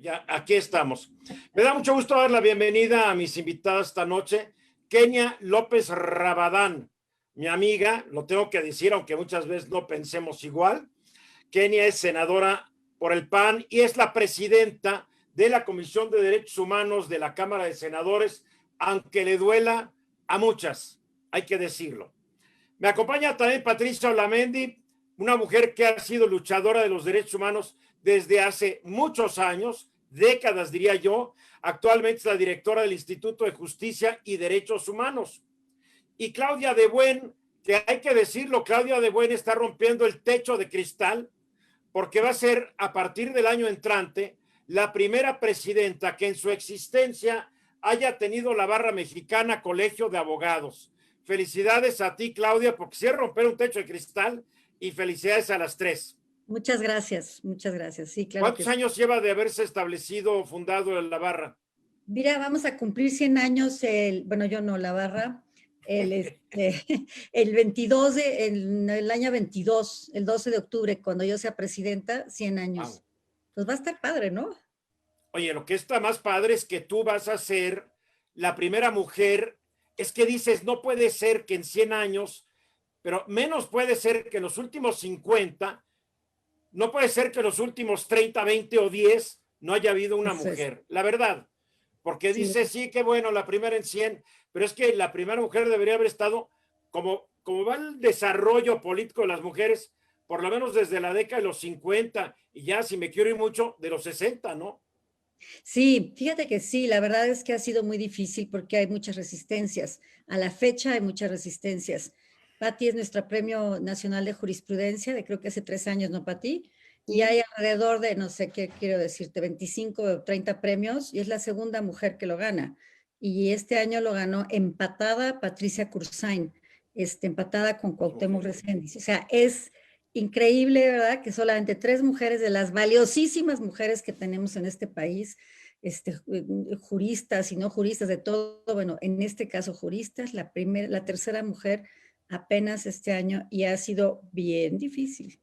Ya, aquí estamos. Me da mucho gusto dar la bienvenida a mis invitadas esta noche. Kenia López Rabadán, mi amiga, lo tengo que decir, aunque muchas veces no pensemos igual. Kenia es senadora por el PAN y es la presidenta de la Comisión de Derechos Humanos de la Cámara de Senadores, aunque le duela a muchas, hay que decirlo. Me acompaña también Patricia Olamendi, una mujer que ha sido luchadora de los derechos humanos desde hace muchos años, décadas diría yo. Actualmente es la directora del Instituto de Justicia y Derechos Humanos. Y Claudia de Buen, que hay que decirlo, Claudia de Buen está rompiendo el techo de cristal porque va a ser a partir del año entrante la primera presidenta que en su existencia haya tenido la barra mexicana Colegio de Abogados. Felicidades a ti, Claudia, porque sí es romper un techo de cristal, y felicidades a las tres. Muchas gracias, muchas gracias. Sí, claro. ¿Cuántos años lleva de haberse establecido o fundado la barra? Mira, vamos a cumplir 100 años, bueno, yo no, la barra, el 22, en el año 22, el 12 de octubre, cuando yo sea presidenta, 100 años. Wow. Pues va a estar padre, ¿no? Oye, lo que está más padre es que tú vas a ser la primera mujer. Es que dices, no puede ser que en 100 años, pero menos puede ser que en los últimos 50, no puede ser que en los últimos 30, 20 o 10 no haya habido una mujer. La verdad, porque dice, sí, qué bueno, la primera en 100, pero es que la primera mujer debería haber estado, como va el desarrollo político de las mujeres, por lo menos desde la década de los 50, y ya, si me quiero ir mucho, de los 60, ¿no? Sí, fíjate que sí, la verdad es que ha sido muy difícil porque hay muchas resistencias. A la fecha hay muchas resistencias. Patti es nuestra Premio Nacional de Jurisprudencia, de creo que hace 3 años, ¿no, Patti? Y hay alrededor de, no sé qué quiero decirte, 25 o 30 premios, y es la segunda mujer que lo gana. Y este año lo ganó empatada Patricia Cursain, empatada con Cuauhtémoc Reséndiz. O sea, es increíble, ¿verdad? Que solamente 3 mujeres de las valiosísimas mujeres que tenemos en este país, juristas y no juristas, de todo, bueno, en este caso juristas, la tercera mujer apenas este año, y ha sido bien difícil.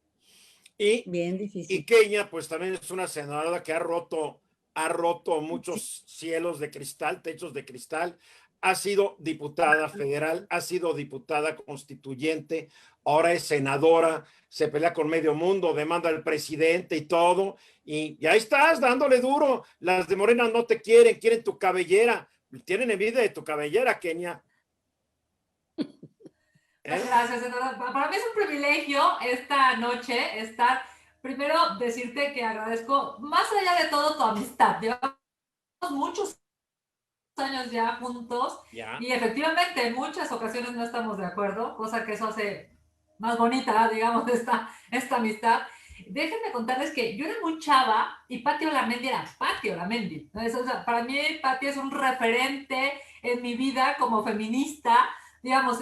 Bien difícil. Y Kenia, pues también es una senadora que ha roto muchos cielos de cristal, techos de cristal. Ha sido diputada federal, ha sido diputada constituyente, ahora es senadora, se pelea con medio mundo, demanda al presidente y todo, y ahí estás dándole duro. Las de Morena no te quieren, quieren tu cabellera, tienen envidia de tu cabellera, Kenia. Gracias, Eduardo. Para mí es un privilegio esta noche estar, primero decirte que agradezco, más allá de todo, tu amistad. Llevamos muchos años ya juntos y efectivamente en muchas ocasiones no estamos de acuerdo, cosa que eso hace más bonita, digamos, esta amistad. Déjenme contarles que yo era muy chava y Patti Olamendi era Patti Olamendi. O sea, para mí Patti es un referente en mi vida como feminista. Digamos,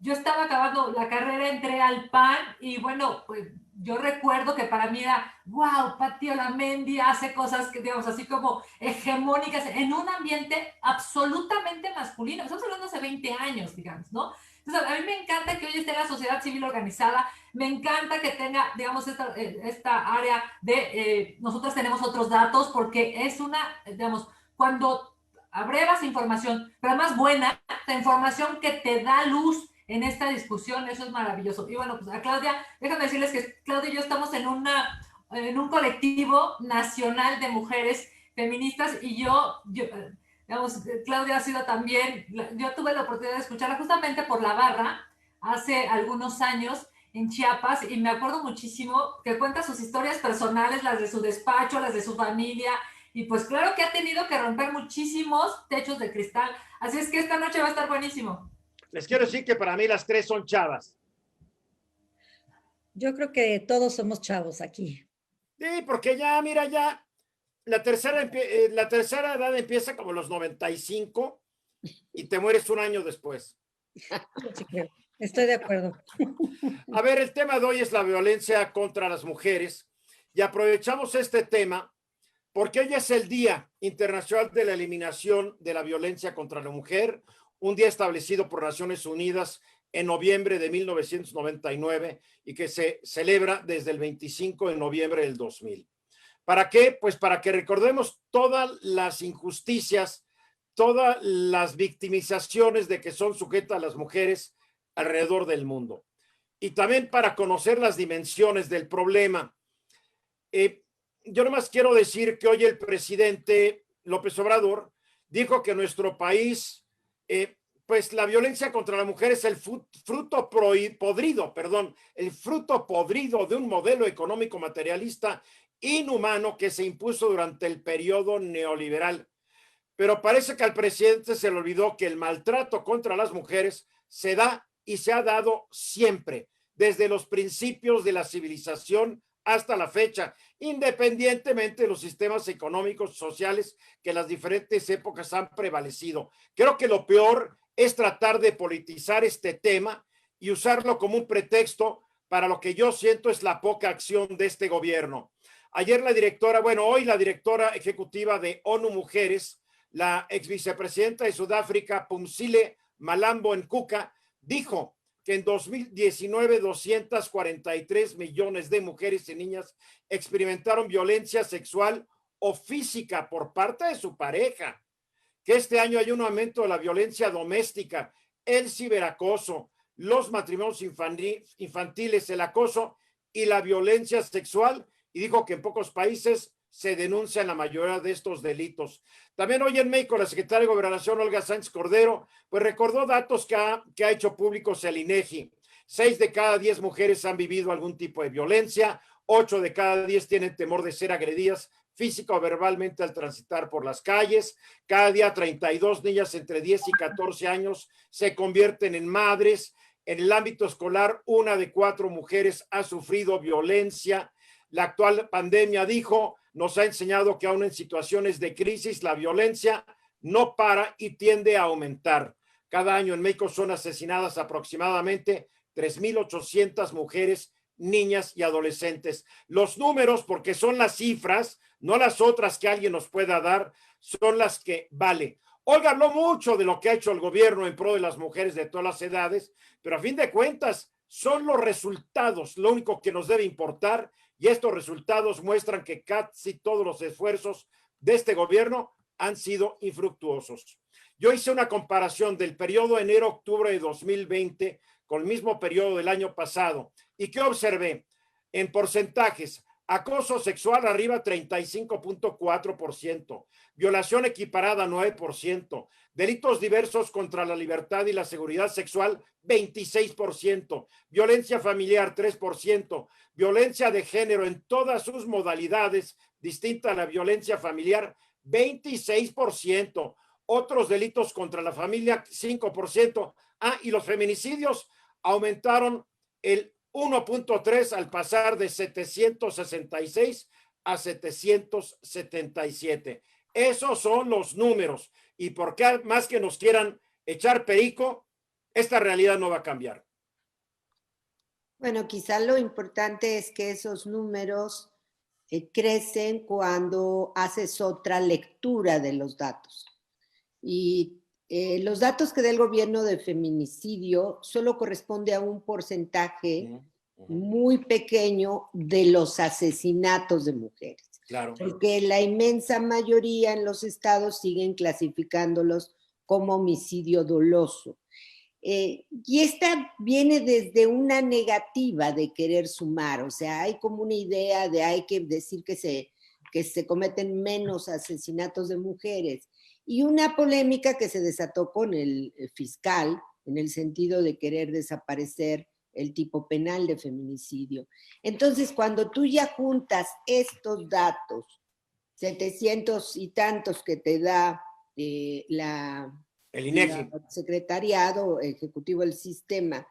yo estaba acabando la carrera, entré al PAN y bueno, pues yo recuerdo que para mí era, wow, Patti Olamendi hace cosas que, digamos, así como hegemónicas en un ambiente absolutamente masculino. Estamos hablando hace 20 años, digamos, ¿no? Entonces, a mí me encanta que hoy esté la sociedad civil organizada, me encanta que tenga, digamos, esta área de, nosotros tenemos otros datos, porque es una, digamos, cuando abrevas información, pero además buena, la información que te da luz en esta discusión, eso es maravilloso. Y bueno, pues a Claudia, déjame decirles que Claudia y yo estamos en un colectivo nacional de mujeres feministas, y yo digamos, Claudia ha sido también, yo tuve la oportunidad de escucharla justamente por la barra hace algunos años en Chiapas, y me acuerdo muchísimo que cuenta sus historias personales, las de su despacho, las de su familia, y pues claro que ha tenido que romper muchísimos techos de cristal. Así es que esta noche va a estar buenísimo. Les quiero decir que para mí las tres son chavas. Yo creo que todos somos chavos aquí. Sí, porque ya, mira, ya la tercera edad empieza como los 95 y te mueres un año después. Estoy de acuerdo. A ver, el tema de hoy es la violencia contra las mujeres, y aprovechamos este tema porque hoy es el Día Internacional de la Eliminación de la Violencia contra la Mujer, un día establecido por Naciones Unidas en noviembre de 1999 y que se celebra desde el 25 de noviembre del 2000. ¿Para qué? Pues para que recordemos todas las injusticias, todas las victimizaciones de que son sujetas las mujeres alrededor del mundo. Y también para conocer las dimensiones del problema. Yo nomás quiero decir que hoy el presidente López Obrador dijo que nuestro país, pues la violencia contra la mujer es el fruto podrido, el fruto podrido de un modelo económico materialista inhumano que se impuso durante el periodo neoliberal. Pero parece que al presidente se le olvidó que el maltrato contra las mujeres se da y se ha dado siempre, desde los principios de la civilización hasta la fecha, independientemente de los sistemas económicos, sociales que en las diferentes épocas han prevalecido. Creo que lo peor es tratar de politizar este tema y usarlo como un pretexto para lo que yo siento es la poca acción de este gobierno. Ayer hoy la directora ejecutiva de ONU Mujeres, la ex vicepresidenta de Sudáfrica, Phumzile Malambo Nkuka, dijo que en 2019 243 millones de mujeres y niñas experimentaron violencia sexual o física por parte de su pareja, que este año hay un aumento de la violencia doméstica, el ciberacoso, los matrimonios infantiles, el acoso y la violencia sexual, y dijo que en pocos países se denuncian la mayoría de estos delitos. También hoy en México la secretaria de Gobernación, Olga Sánchez Cordero, pues recordó datos que ha hecho públicos el INEGI. 6 de cada 10 mujeres han vivido algún tipo de violencia, 8 de cada 10 tienen temor de ser agredidas física o verbalmente al transitar por las calles. Cada día 32 niñas entre 10 y 14 años se convierten en madres. En el ámbito escolar, 1 de 4 mujeres ha sufrido violencia. La actual pandemia, dijo, nos ha enseñado que aún en situaciones de crisis la violencia no para y tiende a aumentar. Cada año en México son asesinadas aproximadamente 3,800 mujeres, niñas y adolescentes. Los números, porque son las cifras, no las otras que alguien nos pueda dar, son las que vale. Olga habló mucho de lo que ha hecho el gobierno en pro de las mujeres de todas las edades, pero a fin de cuentas son los resultados lo único que nos debe importar, y estos resultados muestran que casi todos los esfuerzos de este gobierno han sido infructuosos. Yo hice una comparación del periodo enero-octubre de 2020 con el mismo periodo del año pasado. ¿Y qué observé? En porcentajes, acoso sexual arriba 35.4%, violación equiparada 9%, delitos diversos contra la libertad y la seguridad sexual 26%, violencia familiar 3%, violencia de género en todas sus modalidades, distinta a la violencia familiar 26%, otros delitos contra la familia 5%, y los feminicidios aumentaron el 1.3 al pasar de 766 a 777. Esos son los números, y por qué más que nos quieran echar perico, esta realidad no va a cambiar. Bueno, quizá lo importante es que esos números crecen cuando haces otra lectura de los datos. Y los datos que da el gobierno de feminicidio solo corresponde a un porcentaje muy pequeño de los asesinatos de mujeres. Claro. Porque la inmensa mayoría en los estados siguen clasificándolos como homicidio doloso. Y esta viene desde una negativa de querer sumar, o sea, hay como una idea de hay que decir que se cometen menos asesinatos de mujeres, y una polémica que se desató con el fiscal en el sentido de querer desaparecer el tipo penal de feminicidio. Entonces, cuando tú ya juntas estos datos, 700 y tantos que te da el INEGI, el Secretariado Ejecutivo del Sistema,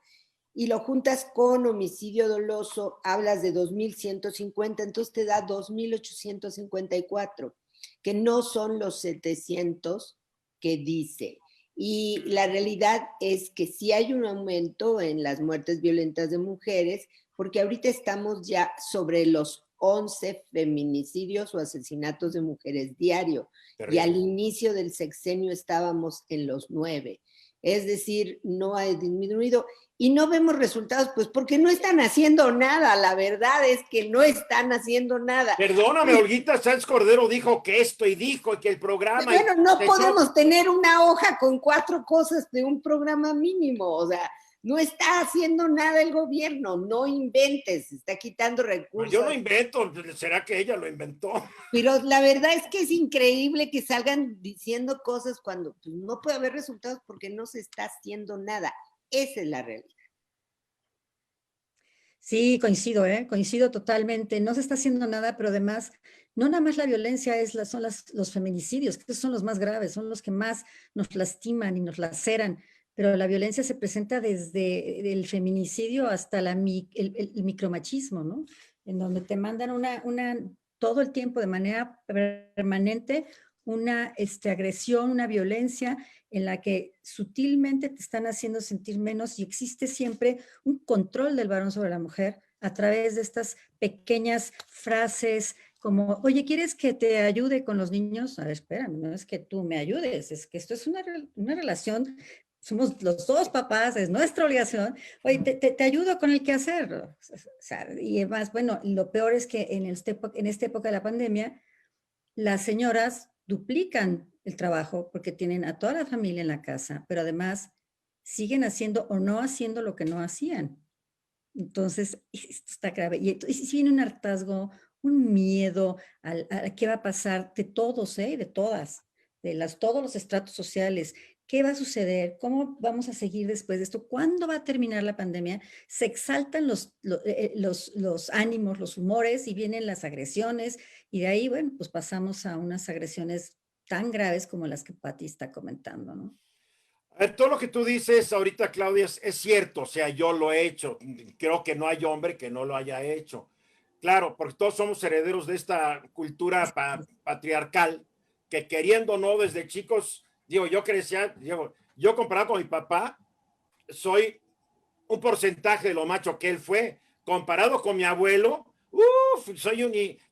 y lo juntas con homicidio doloso, hablas de 2,150, entonces te da 2,854, que no son los 700 que dice. Y la realidad es que sí hay un aumento en las muertes violentas de mujeres, porque ahorita estamos ya sobre los 11 feminicidios o asesinatos de mujeres diario. Terrible. Y al inicio del sexenio estábamos en los 9. Es decir, no ha disminuido. y no vemos resultados, pues porque no están haciendo nada. La verdad es que no están haciendo nada. Perdóname, Olguita Sánchez Cordero dijo que esto y dijo y que el programa... Bueno, no podemos tener una hoja con 4 cosas de un programa mínimo. O sea, no está haciendo nada el gobierno. No inventes, está quitando recursos. Yo no invento, ¿será que ella lo inventó? Pero la verdad es que es increíble que salgan diciendo cosas cuando pues, no puede haber resultados porque no se está haciendo nada. Esa es la realidad. Sí, coincido totalmente. No se está haciendo nada, pero además, no nada más la violencia son los feminicidios, que son los más graves, son los que más nos lastiman y nos laceran, pero la violencia se presenta desde el feminicidio hasta el micromachismo, ¿no? En donde te mandan todo el tiempo de manera permanente una agresión, una violencia en la que sutilmente te están haciendo sentir menos y existe siempre un control del varón sobre la mujer a través de estas pequeñas frases como, oye, ¿quieres que te ayude con los niños? A ver, espérame, no es que tú me ayudes, es que esto es una relación, somos los dos papás, es nuestra obligación. Oye, te ayudo con el quehacer. O sea, y además, bueno, lo peor es que en esta época de la pandemia, las señoras duplican el trabajo porque tienen a toda la familia en la casa, pero además siguen haciendo o no haciendo lo que no hacían. Entonces, esto está grave. Y entonces viene un hartazgo, un miedo a qué va a pasar de todos, de todas, todos los estratos sociales. ¿Qué va a suceder? ¿Cómo vamos a seguir después de esto? ¿Cuándo va a terminar la pandemia? Se exaltan los ánimos, los humores y vienen las agresiones y de ahí, bueno, pues pasamos a unas agresiones tan graves como las que Pati está comentando, ¿no? A ver, todo lo que tú dices ahorita, Claudia, es cierto, o sea, yo lo he hecho, creo que no hay hombre que no lo haya hecho. Claro, porque todos somos herederos de esta cultura patriarcal, que queriendo o no, desde chicos, digo, yo crecía, yo comparado con mi papá, soy un porcentaje de lo macho que él fue, comparado con mi abuelo,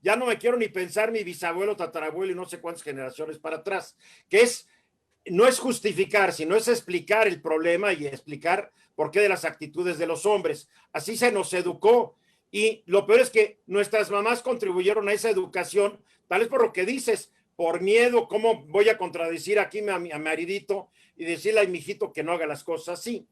ya no me quiero ni pensar mi bisabuelo, tatarabuelo y no sé cuántas generaciones para atrás, que no es justificar, sino es explicar el problema y explicar por qué de las actitudes de los hombres. Así se nos educó. Y lo peor es que nuestras mamás contribuyeron a esa educación, tal vez por lo que dices, por miedo, ¿cómo voy a contradecir aquí a mi maridito y decirle a mi hijito que no haga las cosas así?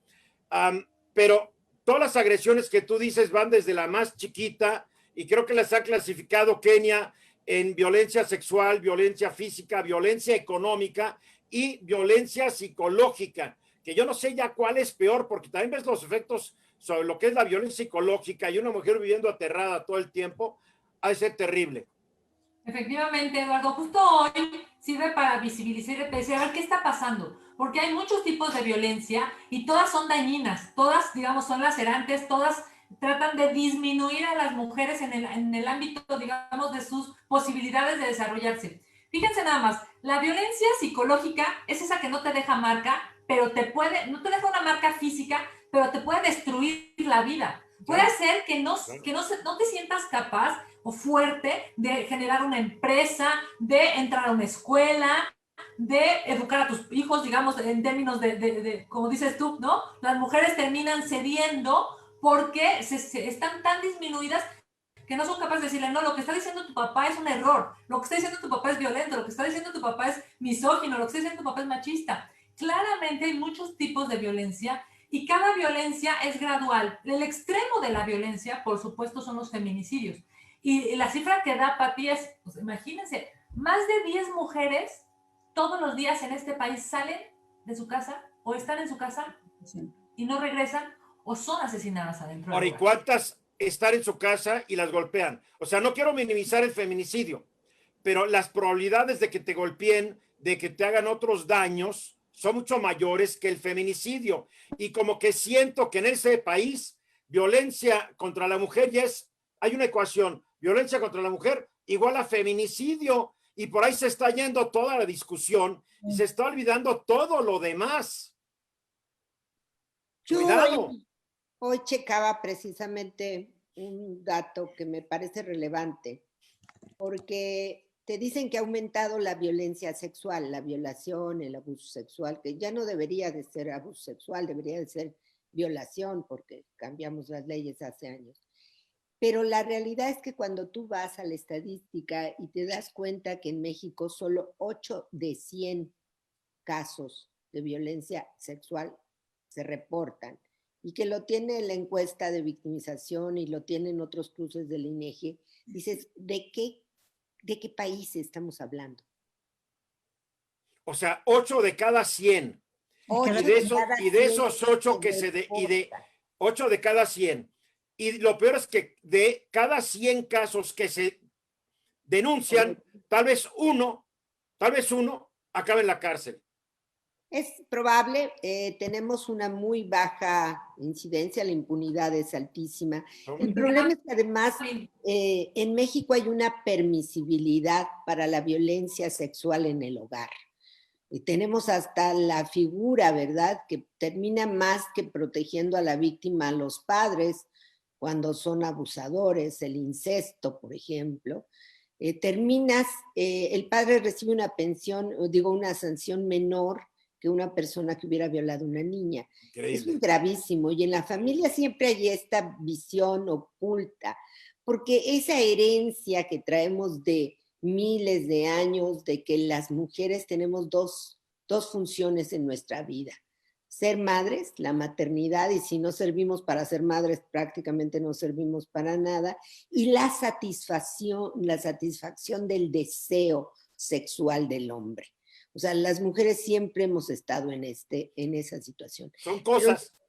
Pero todas las agresiones que tú dices van desde la más chiquita y creo que las ha clasificado Kenia en violencia sexual, violencia física, violencia económica y violencia psicológica, que yo no sé ya cuál es peor, porque también ves los efectos sobre lo que es la violencia psicológica y una mujer viviendo aterrada todo el tiempo, ha de ser terrible. Efectivamente, Eduardo, justo hoy sirve para visibilizar y decir, a ver qué está pasando, porque hay muchos tipos de violencia y todas son dañinas, todas, digamos, son lacerantes, todas tratan de disminuir a las mujeres en el ámbito, digamos, de sus posibilidades de desarrollarse. Fíjense nada más, la violencia psicológica es esa que no te deja marca, pero no te deja una marca física, pero te puede destruir la vida. Puede hacer que no te sientas capaz o fuerte de generar una empresa, de entrar a una escuela, de educar a tus hijos, digamos, en términos de como dices tú, ¿no? Las mujeres terminan cediendo porque están tan disminuidas que no son capaces de decirle, no, lo que está diciendo tu papá es un error, lo que está diciendo tu papá es violento, lo que está diciendo tu papá es misógino, lo que está diciendo tu papá es machista. Claramente hay muchos tipos de violencia y cada violencia es gradual. El extremo de la violencia, por supuesto, son los feminicidios. Y la cifra que da Pati es, pues imagínense, más de 10 mujeres todos los días en este país salen de su casa o están en su casa y no regresan o son asesinadas adentro. Ahora, ¿y cuántas están en su casa y las golpean? O sea, no quiero minimizar el feminicidio, pero las probabilidades de que te golpeen, de que te hagan otros daños, son mucho mayores que el feminicidio. Y como que siento que en ese país, violencia contra la mujer hay una ecuación, violencia contra la mujer igual a feminicidio, y por ahí se está yendo toda la discusión y se está olvidando todo lo demás. Cuidado. Hoy checaba precisamente un dato que me parece relevante, porque te dicen que ha aumentado la violencia sexual, la violación, el abuso sexual, que ya no debería de ser abuso sexual, debería de ser violación, porque cambiamos las leyes hace años. Pero la realidad es que cuando tú vas a la estadística y te das cuenta que en México solo 8 de 100 casos de violencia sexual se reportan, y que lo tiene la encuesta de victimización y lo tienen otros cruces del INEGI, dices, ¿de qué país estamos hablando? O sea, 8 de cada 100. Y de esos 8 que de 8 de cada 100. Y lo peor es que de cada 100 casos que se denuncian, tal vez uno acabe en la cárcel. Es probable, tenemos una muy baja incidencia, la impunidad es altísima. El problema es que además en México hay una permisibilidad para la violencia sexual en el hogar. Y tenemos hasta la figura, ¿verdad?, que termina más que protegiendo a la víctima, a los padres, cuando son abusadores, el incesto, por ejemplo. El padre recibe una pensión, una sanción menor que una persona que hubiera violado a una niña. Increíble. Es gravísimo, y en la familia siempre hay esta visión oculta, porque esa herencia que traemos de miles de años, de que las mujeres tenemos dos funciones en nuestra vida: ser madres, la maternidad, y si no servimos para ser madres, prácticamente no servimos para nada, y la satisfacción del deseo sexual del hombre. O sea, las mujeres siempre hemos estado en esa situación. Son cosas. Pero,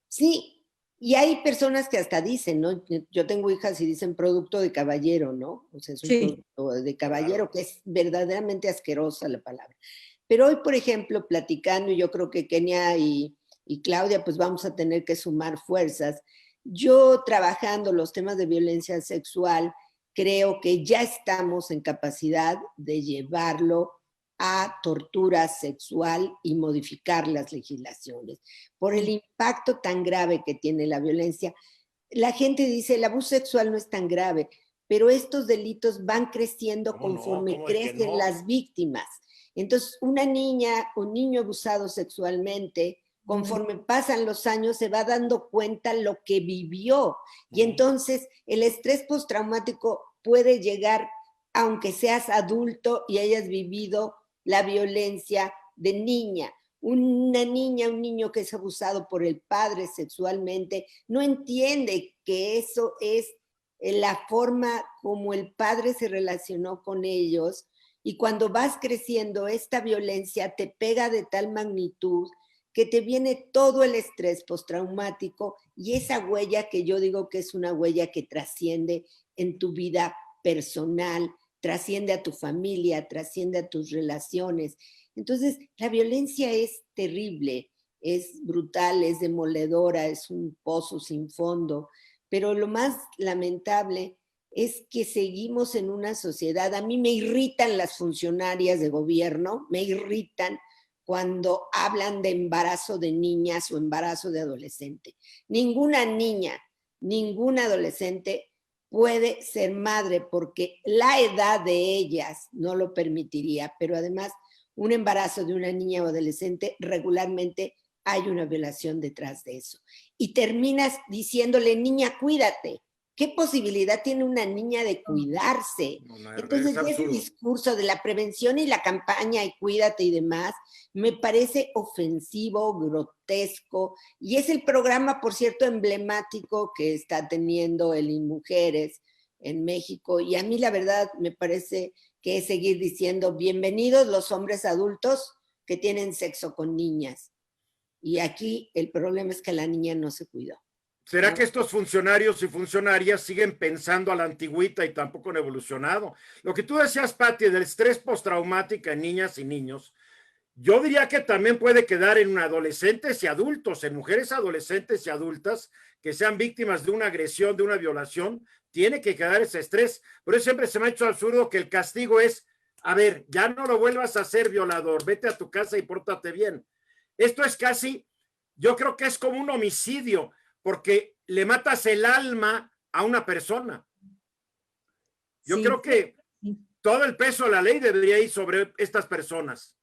sí, y hay personas que hasta dicen, ¿no? Yo tengo hijas y dicen producto de caballero, ¿no? O sea, es un producto de caballero, claro, que es verdaderamente asquerosa la palabra. Pero hoy, por ejemplo, platicando, y yo creo que Kenia y Claudia, pues vamos a tener que sumar fuerzas. Yo trabajando los temas de violencia sexual, creo que ya estamos en capacidad de llevarlo a tortura sexual y modificar las legislaciones. Por el impacto tan grave que tiene la violencia, la gente dice, el abuso sexual no es tan grave, pero estos delitos van creciendo conforme crecen las víctimas. Entonces, una niña o un niño abusado sexualmente, conforme pasan los años, se va dando cuenta lo que vivió. Y entonces, el estrés postraumático puede llegar, aunque seas adulto y hayas vivido la violencia de niña. Una niña, un niño que es abusado por el padre sexualmente, no entiende que eso es la forma como el padre se relacionó con ellos, y cuando vas creciendo, esta violencia te pega de tal magnitud que te viene todo el estrés postraumático, y esa huella que yo digo que es una huella que trasciende en tu vida personal, trasciende a tu familia, trasciende a tus relaciones. Entonces, la violencia es terrible, es brutal, es demoledora, es un pozo sin fondo, pero lo más lamentable es que seguimos en una sociedad. A mí me irritan las funcionarias de gobierno, me irritan cuando hablan de embarazo de niñas o embarazo de adolescente. Ninguna niña, ningún adolescente puede ser madre porque la edad de ellas no lo permitiría, pero además un embarazo de una niña o adolescente regularmente hay una violación detrás de eso. Y terminas diciéndole, niña, cuídate. ¿Qué posibilidad tiene una niña de cuidarse? Entonces, ese discurso de la prevención y la campaña y cuídate y demás, me parece ofensivo, grotesco, y es el programa, por cierto, emblemático que está teniendo el InMujeres en México, y a mí la verdad me parece que es seguir diciendo, bienvenidos los hombres adultos que tienen sexo con niñas. Y aquí el problema es que la niña no se cuidó. ¿Será que estos funcionarios y funcionarias siguen pensando a la antigüita y tampoco han evolucionado? Lo que tú decías, Pati, del estrés postraumático en niñas y niños, yo diría que también puede quedar en adolescentes y adultos, en mujeres adolescentes y adultas que sean víctimas de una agresión, de una violación, tiene que quedar ese estrés. Por eso siempre se me ha hecho absurdo que el castigo es, a ver, ya no lo vuelvas a hacer, violador, vete a tu casa y pórtate bien. Esto es casi, yo creo que es como un homicidio, porque le matas el alma a una persona. Yo creo que todo el peso de la ley debería ir sobre estas personas.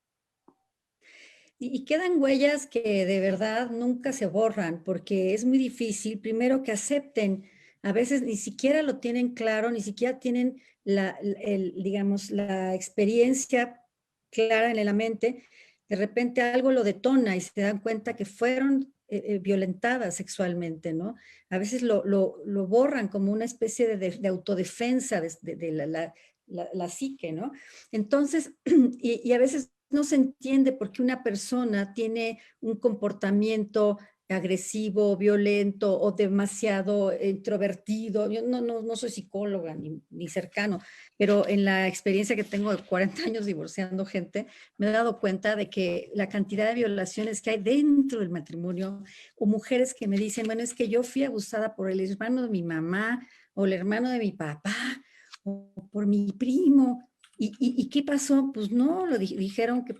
Y quedan huellas que de verdad nunca se borran, porque es muy difícil, primero que acepten, a veces ni siquiera lo tienen claro, ni siquiera tienen digamos, la experiencia clara en la mente, de repente algo lo detona y se dan cuenta que fueron violentadas sexualmente, ¿no? A veces lo borran como una especie de autodefensa de la psique, ¿no? Entonces, y a veces no se entiende por qué una persona tiene un comportamiento agresivo, violento o demasiado introvertido. Yo no soy psicóloga ni cercano, pero en la experiencia que tengo de 40 años divorciando gente, me he dado cuenta de que la cantidad de violaciones que hay dentro del matrimonio, o mujeres que me dicen, bueno, es que yo fui abusada por el hermano de mi mamá o el hermano de mi papá o por mi primo. ¿Y qué pasó? Pues no, dijeron que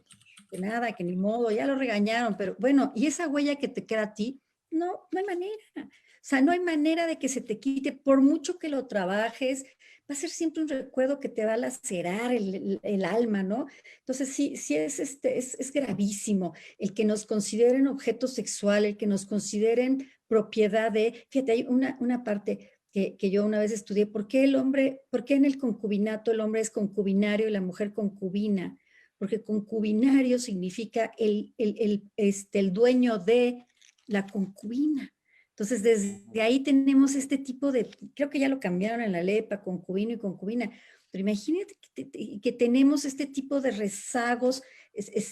nada, que ni modo, ya lo regañaron, pero bueno, y esa huella que te queda a ti, no hay manera. O sea, no hay manera de que se te quite, por mucho que lo trabajes, va a ser siempre un recuerdo que te va a lacerar el alma, ¿no? Entonces, sí es gravísimo el que nos consideren objeto sexual, el que nos consideren propiedad de, fíjate, hay una parte que yo una vez estudié, ¿por qué en el concubinato el hombre es concubinario y la mujer concubina? Porque concubinario significa el dueño de la concubina. Entonces, desde ahí tenemos este tipo de, creo que ya lo cambiaron en la ley para concubino y concubina, pero imagínate que tenemos este tipo de rezagos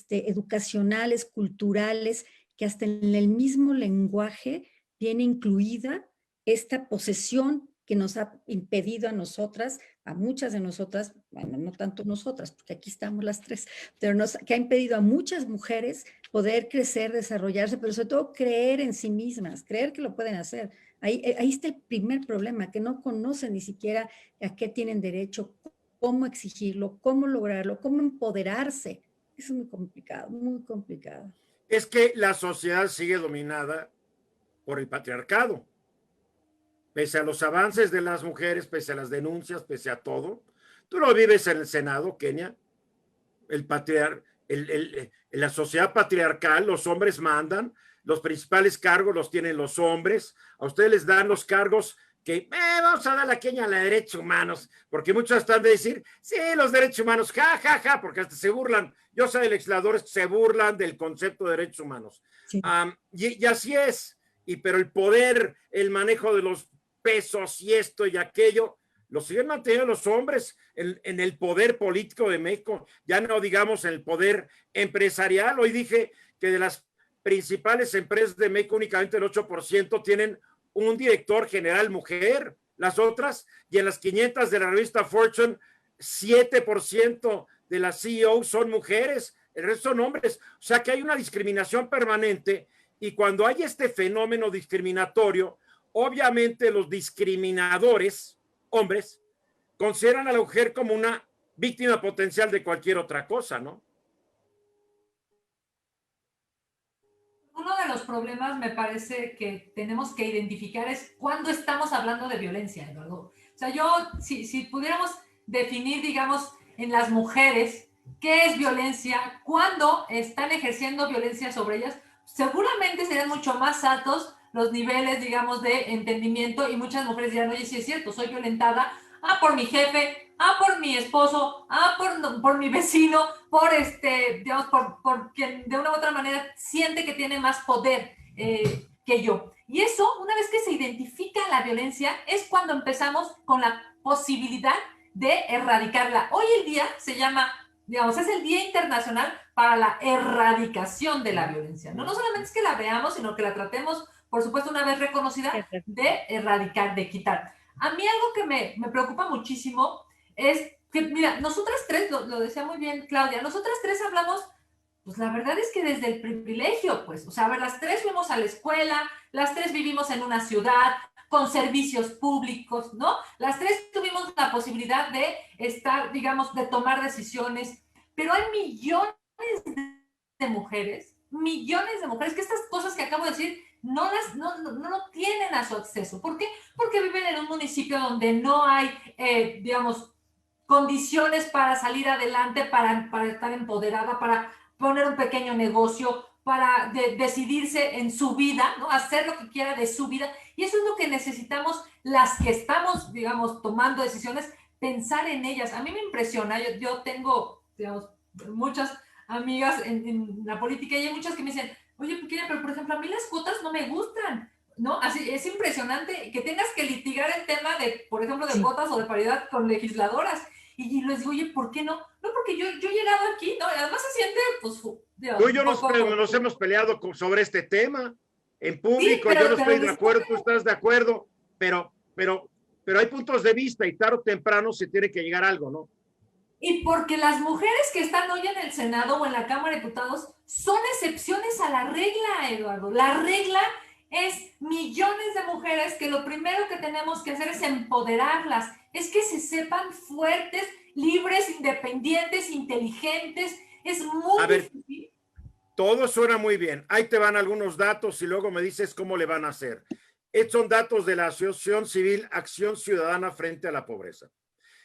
educacionales, culturales, que hasta en el mismo lenguaje viene incluida esta posesión que nos ha impedido a nosotras, a muchas de nosotras, bueno, no tanto nosotras, porque aquí estamos las tres, pero que ha impedido a muchas mujeres poder crecer, desarrollarse, pero sobre todo creer en sí mismas, creer que lo pueden hacer. Ahí está el primer problema, que no conocen ni siquiera a qué tienen derecho, cómo exigirlo, cómo lograrlo, cómo empoderarse. Eso es muy complicado, muy complicado. Es que la sociedad sigue dominada por el patriarcado. Pese a los avances de las mujeres, pese a las denuncias, pese a todo. Tú lo vives en el Senado, Kenia. La sociedad patriarcal, los hombres mandan, los principales cargos los tienen los hombres. A ustedes les dan los cargos que vamos a dar la Kenia a los derechos humanos, porque muchos están de decir, sí, los derechos humanos, porque hasta se burlan. Yo sé de legisladores que se burlan del concepto de derechos humanos. Sí. Y así es. Pero el poder, el manejo de los pesos y esto y aquello, lo siguen manteniendo los hombres en el poder político de México, ya no digamos en el poder empresarial. Hoy dije que de las principales empresas de México únicamente el 8% tienen un director general mujer, las otras, y en las 500 de la revista Fortune, 7% de las CEO son mujeres, el resto son hombres. O sea que hay una discriminación permanente, y cuando hay este fenómeno discriminatorio, obviamente los discriminadores, hombres, consideran a la mujer como una víctima potencial de cualquier otra cosa, ¿no? Uno de los problemas me parece que tenemos que identificar es cuándo estamos hablando de violencia, Eduardo. O sea, si pudiéramos definir, digamos, en las mujeres qué es violencia, cuándo están ejerciendo violencia sobre ellas, seguramente serían mucho más altos los niveles, digamos, de entendimiento, y muchas mujeres dirán, oye, sí es cierto, soy violentada, por mi jefe, por mi esposo, por mi vecino, digamos, por quien de una u otra manera siente que tiene más poder que yo. Y eso, una vez que se identifica la violencia, es cuando empezamos con la posibilidad de erradicarla. Hoy el día se llama, digamos, es el Día Internacional para la Erradicación de la Violencia. No solamente es que la veamos, sino que la tratemos, por supuesto, una vez reconocida, de erradicar, de quitar. A mí algo que me preocupa muchísimo es que, mira, nosotras tres, lo decía muy bien Claudia, nosotras tres hablamos, pues la verdad es que desde el privilegio, pues, o sea, a ver, las tres fuimos a la escuela, las tres vivimos en una ciudad con servicios públicos, ¿no? Las tres tuvimos la posibilidad de estar, digamos, de tomar decisiones, pero hay millones de mujeres que estas cosas que acabo de decir no tienen a su acceso. ¿Por qué? Porque viven en un municipio donde no hay, digamos, condiciones para salir adelante, para estar empoderada, poner un pequeño negocio, para decidirse en su vida, ¿no? Hacer lo que quiera de su vida. Y eso es lo que necesitamos las que estamos, digamos, tomando decisiones, pensar en ellas. A mí me impresiona, yo tengo, digamos, muchas amigas en la política y hay muchas que me dicen, oye, pero por ejemplo, a mí las cuotas no me gustan, ¿no? Así es impresionante que tengas que litigar el tema de, por ejemplo, de cuotas o de paridad con legisladoras. Y les digo, oye, ¿por qué no? No, porque yo he llegado aquí, ¿no? Y además se siente, pues, Tú y yo nos hemos peleado sobre este tema en público, sí, yo no estoy de acuerdo, tú estás de acuerdo, pero hay puntos de vista y tarde o temprano se tiene que llegar a algo, ¿no? Y porque las mujeres que están hoy en el Senado o en la Cámara de Diputados son excepciones a la regla, Eduardo. La regla es millones de mujeres que lo primero que tenemos que hacer es empoderarlas, es que se sepan fuertes, libres, independientes, inteligentes. Es muy difícil. Todo suena muy bien. Ahí te van algunos datos y luego me dices cómo le van a hacer. Estos son datos de la Asociación Civil Acción Ciudadana Frente a la Pobreza.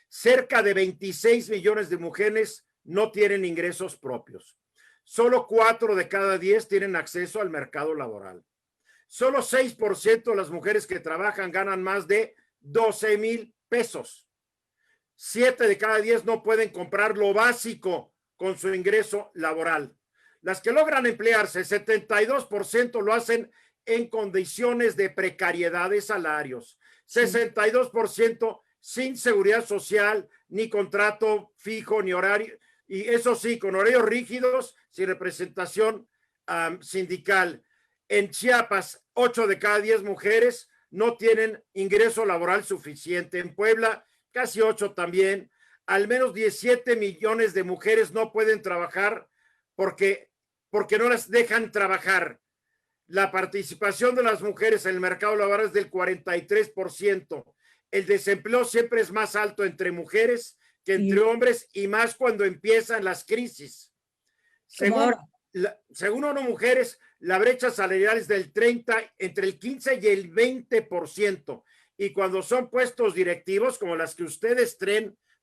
Cerca de 26 millones de mujeres no tienen ingresos propios. Solo 4 de cada 10 tienen acceso al mercado laboral. Solo 6% de las mujeres que trabajan ganan más de 12,000 pesos. 7 de cada 10 no pueden comprar lo básico con su ingreso laboral. Las que logran emplearse, 72% lo hacen en condiciones de precariedad de salarios. 62% sin seguridad social, ni contrato fijo, ni horario, y eso sí, con horarios rígidos, sin representación sindical. En Chiapas, 8 de cada 10 mujeres no tienen ingreso laboral suficiente. En Puebla, casi 8 también. Al menos 17 millones de mujeres no pueden trabajar porque no las dejan trabajar. La participación de las mujeres en el mercado laboral es del 43%. El desempleo siempre es más alto entre mujeres que entre hombres y más cuando empiezan las crisis. Según ONU Mujeres, la brecha salarial es del 30, entre el 15 y el 20%. Y cuando son puestos directivos, como las que ustedes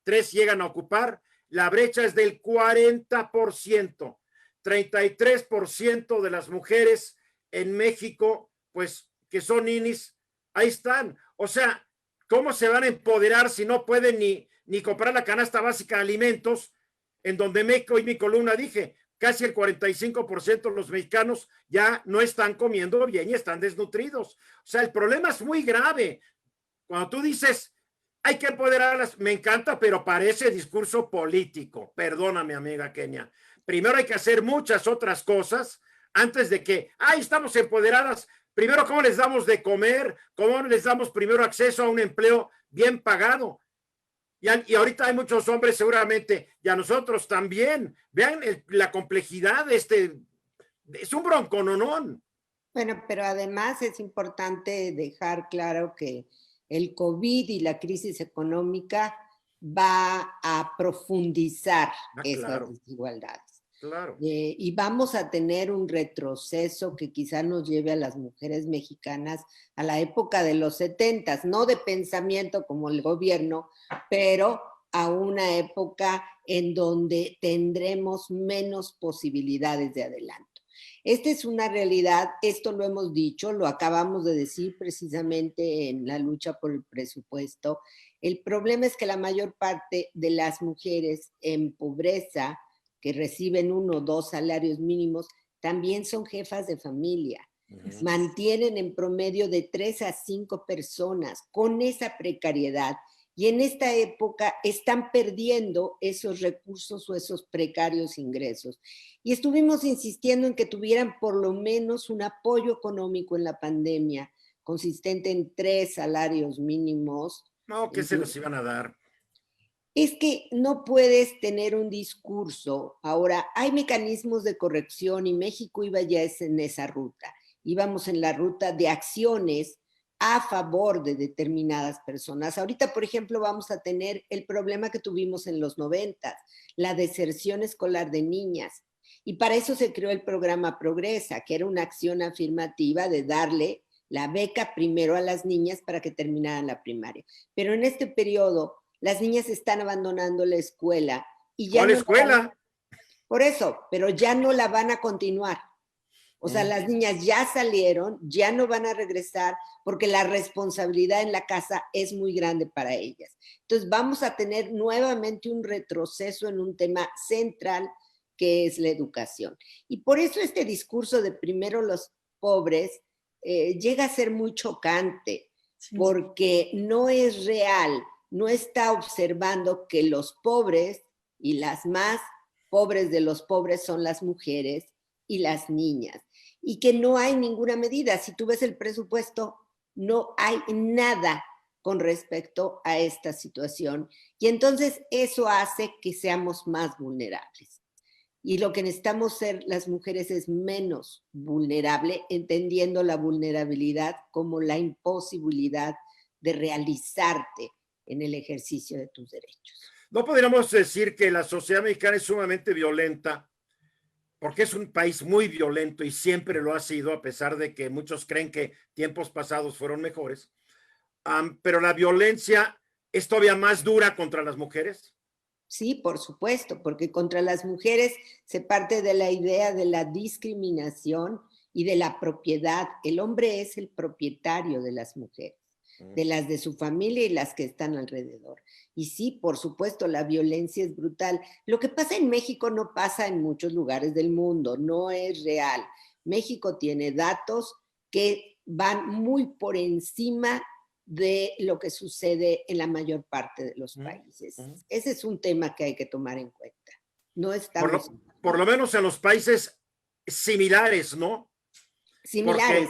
tres llegan a ocupar, la brecha es del 40%. 33% de las mujeres en México, pues, que son ninis, ahí están. O sea, ¿cómo se van a empoderar si no pueden ni comprar la canasta básica de alimentos? En donde México y mi columna dije, casi el 45% de los mexicanos ya no están comiendo bien y están desnutridos. O sea, el problema es muy grave. Cuando tú dices, hay que empoderarlas, me encanta, pero parece discurso político. Perdóname, amiga Kenia. Primero hay que hacer muchas otras cosas antes de que, estamos empoderadas. Primero, ¿cómo les damos de comer? ¿Cómo les damos primero acceso a un empleo bien pagado? Y ahorita hay muchos hombres seguramente, y a nosotros también. Vean la complejidad de es un broncononón. Bueno, pero además es importante dejar claro que el COVID y la crisis económica va a profundizar esas desigualdades. Claro. Y vamos a tener un retroceso que quizá nos lleve a las mujeres mexicanas a la época de los 70s, no de pensamiento como el gobierno, pero a una época en donde tendremos menos posibilidades de adelanto. Esta es una realidad, esto lo hemos dicho, lo acabamos de decir precisamente en la lucha por el presupuesto. El problema es que la mayor parte de las mujeres en pobreza que reciben 1 o 2 salarios mínimos, también son jefas de familia. Mantienen en promedio de 3 a 5 personas con esa precariedad. Y en esta época están perdiendo esos recursos o esos precarios ingresos. Y estuvimos insistiendo en que tuvieran por lo menos un apoyo económico en la pandemia, consistente en 3 salarios mínimos. No, que se los iban a dar. Es que no puedes tener un discurso. Ahora, hay mecanismos de corrección y México iba ya en esa ruta. Íbamos en la ruta de acciones a favor de determinadas personas. Ahorita, por ejemplo, vamos a tener el problema que tuvimos en los 90, la deserción escolar de niñas. Y para eso se creó el programa Progresa, que era una acción afirmativa de darle la beca primero a las niñas para que terminaran la primaria. Pero en este periodo, las niñas están abandonando la escuela. Y ya ¿Cuál escuela? Por eso, pero ya no la van a continuar. O sea, las niñas ya salieron, ya no van a regresar porque la responsabilidad en la casa es muy grande para ellas. Entonces vamos a tener nuevamente un retroceso en un tema central que es la educación. Y por eso este discurso de primero los pobres llega a ser muy chocante, porque no es real, no está observando que los pobres y las más pobres de los pobres son las mujeres y las niñas, y que no hay ninguna medida. Si tú ves el presupuesto, no hay nada con respecto a esta situación, y entonces eso hace que seamos más vulnerables. Y lo que necesitamos ser las mujeres es menos vulnerable, entendiendo la vulnerabilidad como la imposibilidad de realizarte en el ejercicio de tus derechos. No podríamos decir que la sociedad mexicana es sumamente violenta, porque es un país muy violento y siempre lo ha sido, a pesar de que muchos creen que tiempos pasados fueron mejores. Pero la violencia es todavía más dura contra las mujeres. Sí, por supuesto, porque contra las mujeres se parte de la idea de la discriminación y de la propiedad. El hombre es el propietario de las mujeres, de las de su familia y las que están alrededor. Y sí, por supuesto, la violencia es brutal. Lo que pasa en México no pasa en muchos lugares del mundo, no es real. México tiene datos que van muy por encima de lo que sucede en la mayor parte de los países. Ese es un tema que hay que tomar en cuenta. No estamos... Por lo menos en los países similares, ¿no? Similares.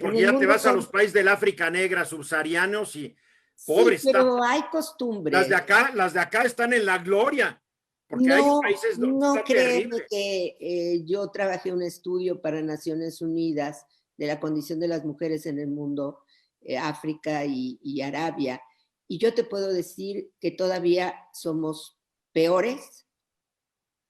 Porque ya te vas a los países del África negra, subsaharianos y pobres. Sí, pero hay costumbres. Las de acá están en la gloria. Porque hay países donde no está créeme terrible. que yo trabajé un estudio para Naciones Unidas de la condición de las mujeres en el mundo, África y Arabia, y yo te puedo decir que todavía somos peores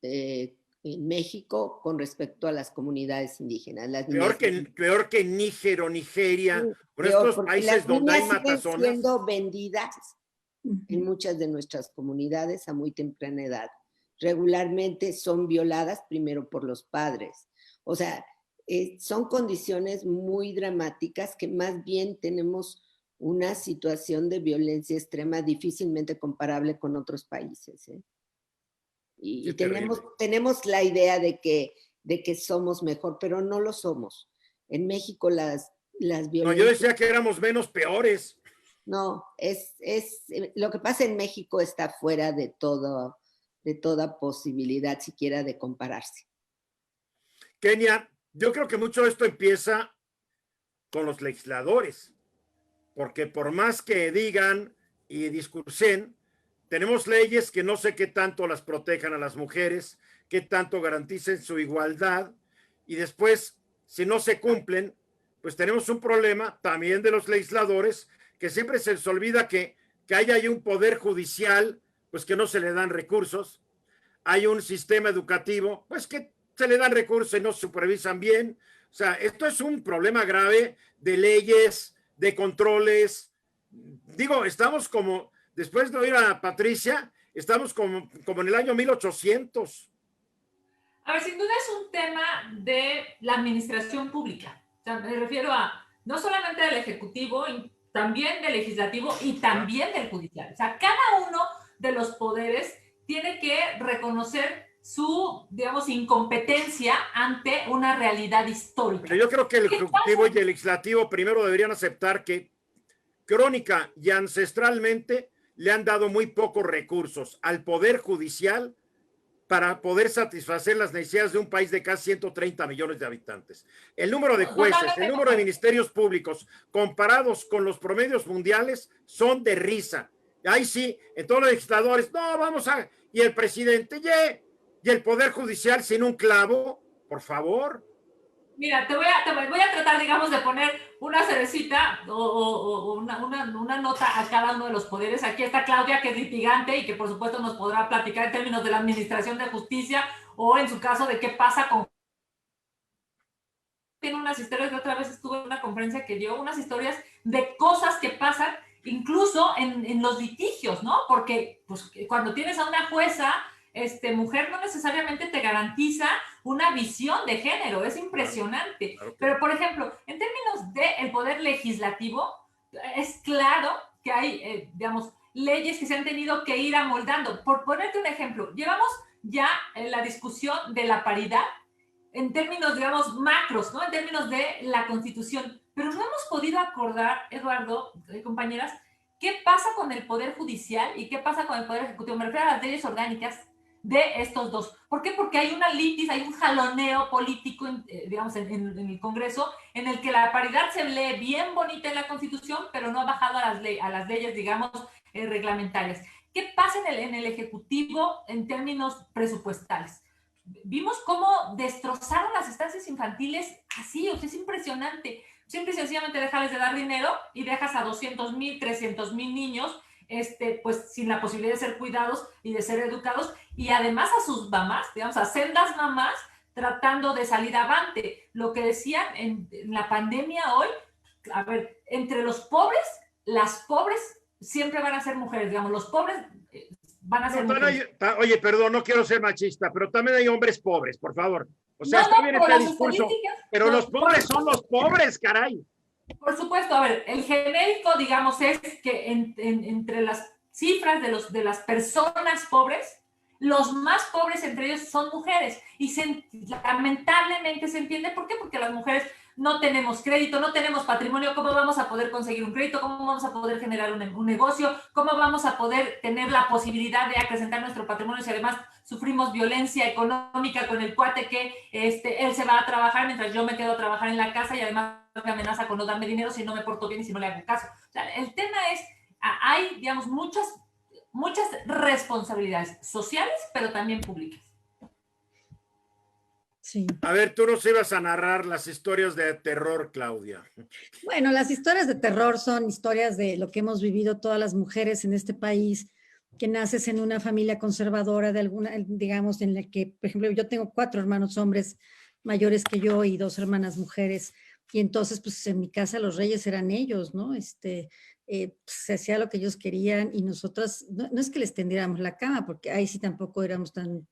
en México con respecto a las comunidades indígenas. Peor que Níger o Nigeria, por peor, estos países donde hay matazonas. Siguen siendo vendidas en muchas de nuestras comunidades a muy temprana edad. Regularmente son violadas primero por los padres. O sea, son condiciones muy dramáticas que más bien tenemos una situación de violencia extrema difícilmente comparable con otros países. Y tenemos la idea de que somos mejor, pero no lo somos. En México las violencias... No, yo decía que éramos menos peores. No, lo que pasa en México está fuera de toda posibilidad siquiera de compararse. Kenia, yo creo que mucho de esto empieza con los legisladores, porque por más que digan y discursen, tenemos leyes que no sé qué tanto las protejan a las mujeres, qué tanto garanticen su igualdad, y después, si no se cumplen, pues tenemos un problema también de los legisladores, que siempre se les olvida que hay ahí un poder judicial, pues que no se le dan recursos, hay un sistema educativo, pues que se le dan recursos y no supervisan bien. O sea, esto es un problema grave de leyes, de controles. Digo, estamos como, después de oír a Patricia, estamos como en el año 1800. A ver, sin duda es un tema de la administración pública. O sea, me refiero a no solamente del Ejecutivo, también del Legislativo y también del Judicial. O sea, cada uno de los poderes tiene que reconocer su, digamos, incompetencia ante una realidad histórica. Pero yo creo que el Ejecutivo y el Legislativo primero deberían aceptar que crónica y ancestralmente le han dado muy pocos recursos al Poder Judicial para poder satisfacer las necesidades de un país de casi 130 millones de habitantes. El número de jueces, el número de ministerios públicos comparados con los promedios mundiales son de risa. Ahí sí, en todos los legisladores, no, vamos a... Y el presidente, y el Poder Judicial sin un clavo, por favor. Mira, te voy a tratar, digamos, de poner una cerecita o una nota a cada uno de los poderes. Aquí está Claudia, que es litigante y que por supuesto nos podrá platicar en términos de la administración de justicia o en su caso de qué pasa con... Tiene unas historias, que otra vez estuve en una conferencia que dio unas historias de cosas que pasan incluso en los litigios, ¿no? Porque pues, cuando tienes a una jueza mujer no necesariamente te garantiza una visión de género, es impresionante. Claro, claro. Pero, por ejemplo, en términos del poder legislativo, es claro que hay, digamos, leyes que se han tenido que ir amoldando. Por ponerte un ejemplo, llevamos ya en la discusión de la paridad en términos, digamos, macros, ¿no? En términos de la Constitución. Pero no hemos podido acordar, Eduardo, compañeras, qué pasa con el Poder Judicial y qué pasa con el Poder Ejecutivo. Me refiero a las leyes orgánicas de estos dos. ¿Por qué? Porque hay una litis, hay un jaloneo político, digamos, en el Congreso, en el que la paridad se lee bien bonita en la Constitución, pero no ha bajado a las leyes, digamos, reglamentarias. ¿Qué pasa en el Ejecutivo en términos presupuestales? Vimos cómo destrozaron las estancias infantiles así, o sea, es impresionante. Simple y sencillamente dejarles de dar dinero y dejas a 200,000, 300,000 niños pues sin la posibilidad de ser cuidados y de ser educados, y además a sus mamás, digamos, a sendas mamás tratando de salir avante. Lo que decían en la pandemia hoy, a ver, entre los pobres, las pobres siempre van a ser mujeres, digamos, los pobres van a ser mujeres. Oye, perdón, no quiero ser machista, pero también hay hombres pobres, por favor. O sea, No, está no, bien por este las discurso, estadísticas, pero no, los pobres son los pobres, caray. Por supuesto, a ver, el genérico, digamos, es que entre las cifras de las personas pobres, los más pobres entre ellos son mujeres. Y lamentablemente se entiende por qué, porque las mujeres no tenemos crédito, no tenemos patrimonio. ¿Cómo vamos a poder conseguir un crédito? ¿Cómo vamos a poder generar un negocio? ¿Cómo vamos a poder tener la posibilidad de acrecentar nuestro patrimonio si además sufrimos violencia económica con el cuate que él se va a trabajar mientras yo me quedo a trabajar en la casa y además me amenaza con no darme dinero si no me porto bien y si no le hago caso? O sea, el tema es, hay, digamos, muchas responsabilidades sociales, pero también públicas. Sí. A ver, tú nos ibas a narrar las historias de terror, Claudia. Bueno, las historias de terror son historias de lo que hemos vivido todas las mujeres en este país, que naces en una familia conservadora de alguna, digamos, en la que, por ejemplo, yo tengo 4 hermanos hombres mayores que yo y 2 hermanas mujeres, y entonces, pues en mi casa los reyes eran ellos, ¿no? Pues, se hacía lo que ellos querían y nosotras, no es que les tendiéramos la cama, porque ahí sí tampoco éramos tan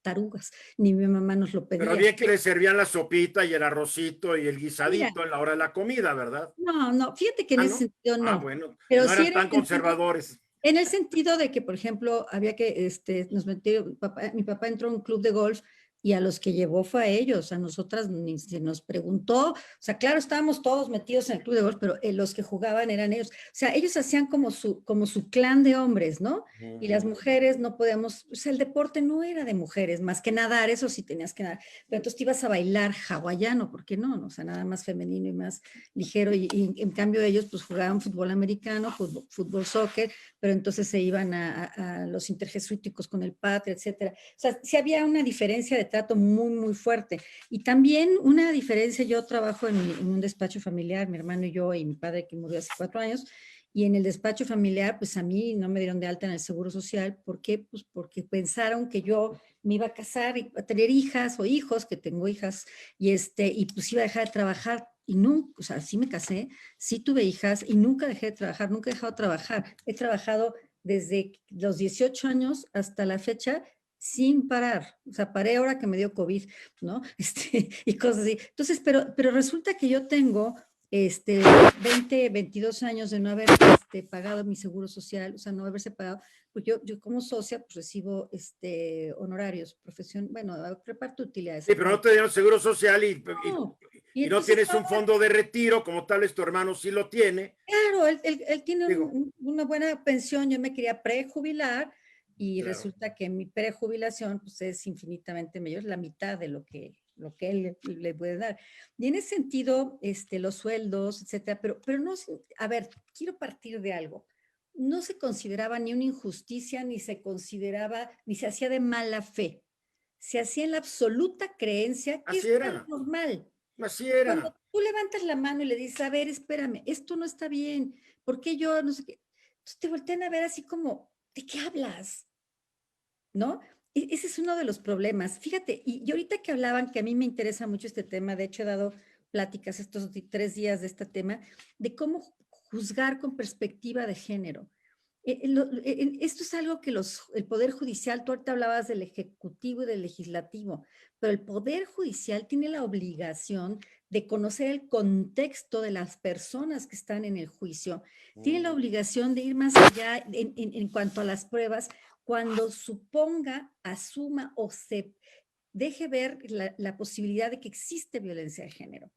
tarugas, ni mi mamá nos lo pedía. Pero bien que le servían la sopita y el arrocito y el guisadito Mira, en la hora de la comida, ¿verdad? no, fíjate que en ese ¿no? sentido no. Bueno, Pero no sí eran tan conservadores. en el sentido de que, por ejemplo, había que, nos metió, mi papá entró a un club de golf y a los que llevó fue a ellos, a nosotras ni se nos preguntó, o sea, claro, estábamos todos metidos en el club de golf, pero los que jugaban eran ellos, o sea, ellos hacían como su clan de hombres, ¿no? Y las mujeres no podíamos, o sea, el deporte no era de mujeres, más que nadar, eso sí tenías que nadar, pero entonces te ibas a bailar hawaiano, ¿por qué no? O sea, nada más femenino y más ligero, y en cambio ellos pues jugaban fútbol americano, fútbol soccer, pero entonces se iban a los interjesuíticos con el Patria, etcétera. O sea, sí había una diferencia de trato muy, muy fuerte. Y también una diferencia, yo trabajo en un despacho familiar, mi hermano y yo, y mi padre que murió hace 4 años, y en el despacho familiar, pues a mí no me dieron de alta en el Seguro Social. ¿Por qué? Pues porque pensaron que yo me iba a casar y a tener hijas o hijos, que tengo hijas, y pues iba a dejar de trabajar. Y nunca, o sea, sí me casé, sí tuve hijas y nunca dejé de trabajar, nunca he dejado de trabajar. He trabajado desde los 18 años hasta la fecha sin parar. O sea, paré ahora que me dio COVID, ¿no? Y cosas así. Entonces, pero resulta que yo tengo 20, 22 años de no haber pagado mi seguro social, o sea, no haberse pagado, porque yo como socia pues recibo honorarios, bueno, reparto utilidades. Sí, pero no te dieron seguro social No. Y no tienes un fondo de retiro, como tal vez tu hermano sí lo tiene. Claro, él tiene Digo, una buena pensión, yo me quería prejubilar y claro. resulta que mi prejubilación pues, es infinitamente mayor, la mitad de lo que él le puede dar. Y en ese sentido, los sueldos, etcétera, pero no, a ver, quiero partir de algo. No se consideraba ni una injusticia, ni se consideraba, ni se hacía de mala fe. Se hacía en la absoluta creencia que Así es era. normal. Así Cuando era. tú levantas la mano y le dices, a ver, espérame, esto no está bien, ¿por qué yo no sé qué? Entonces te voltean a ver así como, ¿de qué hablas? ¿No? Ese es uno de los problemas. Fíjate, y ahorita que hablaban, que a mí me interesa mucho este tema, de hecho he dado pláticas estos 3 días de este tema, de cómo juzgar con perspectiva de género. Esto es algo que el Poder Judicial, tú ahorita hablabas del Ejecutivo y del Legislativo, pero el Poder Judicial tiene la obligación de conocer el contexto de las personas que están en el juicio, tiene la obligación de ir más allá en cuanto a las pruebas, cuando suponga, asuma o se deje ver la posibilidad de que existe violencia de género.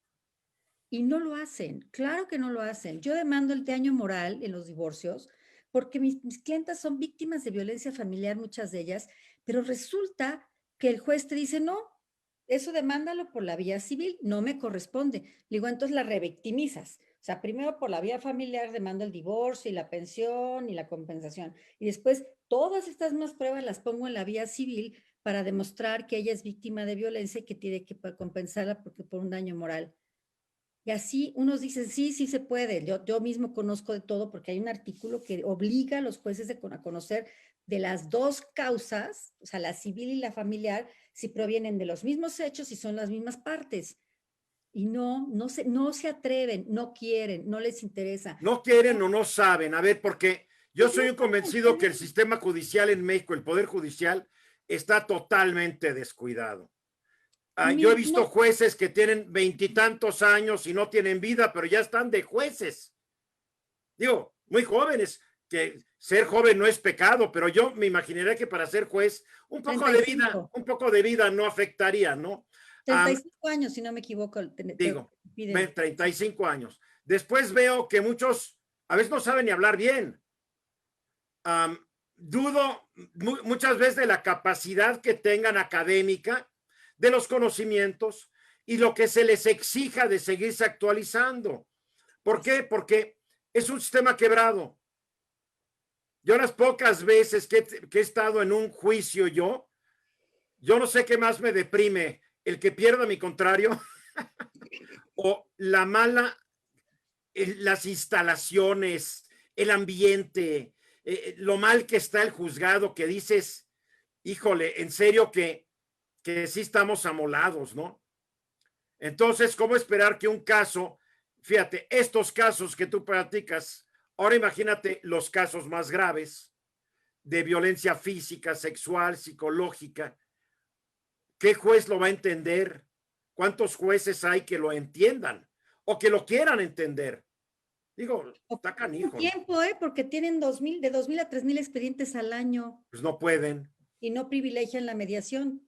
Y no lo hacen, claro que no lo hacen. Yo demando el daño moral en los divorcios porque mis clientas son víctimas de violencia familiar, muchas de ellas, pero resulta que el juez te dice, no, eso demándalo por la vía civil, no me corresponde. Le digo, entonces la revictimizas. O sea, primero por la vía familiar demando el divorcio y la pensión y la compensación. Y después todas estas más pruebas las pongo en la vía civil para demostrar que ella es víctima de violencia y que tiene que compensarla por un daño moral. Y así unos dicen, sí, sí se puede. Yo mismo conozco de todo porque hay un artículo que obliga a los jueces a conocer de las dos causas, o sea, la civil y la familiar, si provienen de los mismos hechos y son las mismas partes. Y no se atreven, no quieren, no les interesa. No quieren o no saben. A ver, porque yo soy un convencido que el sistema judicial en México, el Poder Judicial, está totalmente descuidado. Yo he visto jueces que tienen 20 y tantos años y no tienen vida, pero ya están de jueces. Digo, muy jóvenes, que ser joven no es pecado, pero yo me imaginaría que para ser juez, un poco de vida no afectaría, ¿no? 35 años, si no me equivoco. Digo, 35 años. Después veo que muchos a veces no saben ni hablar bien. Dudo muchas veces de la capacidad que tengan académica, de los conocimientos y lo que se les exija de seguirse actualizando. ¿Por qué? Porque es un sistema quebrado. Yo las pocas veces que he estado en un juicio yo no sé qué más me deprime, el que pierda mi contrario o la mala, las instalaciones, el ambiente, lo mal que está el juzgado, que dices, híjole, en serio que sí estamos amolados, ¿no? Entonces, ¿cómo esperar que un caso, fíjate, estos casos que tú platicas, ahora imagínate los casos más graves de violencia física, sexual, psicológica? ¿Qué juez lo va a entender? ¿Cuántos jueces hay que lo entiendan o que lo quieran entender? Digo, está canijo. Tiempo, porque tienen de 2,000 a 3,000 expedientes al año. Pues no pueden. Y no privilegian la mediación.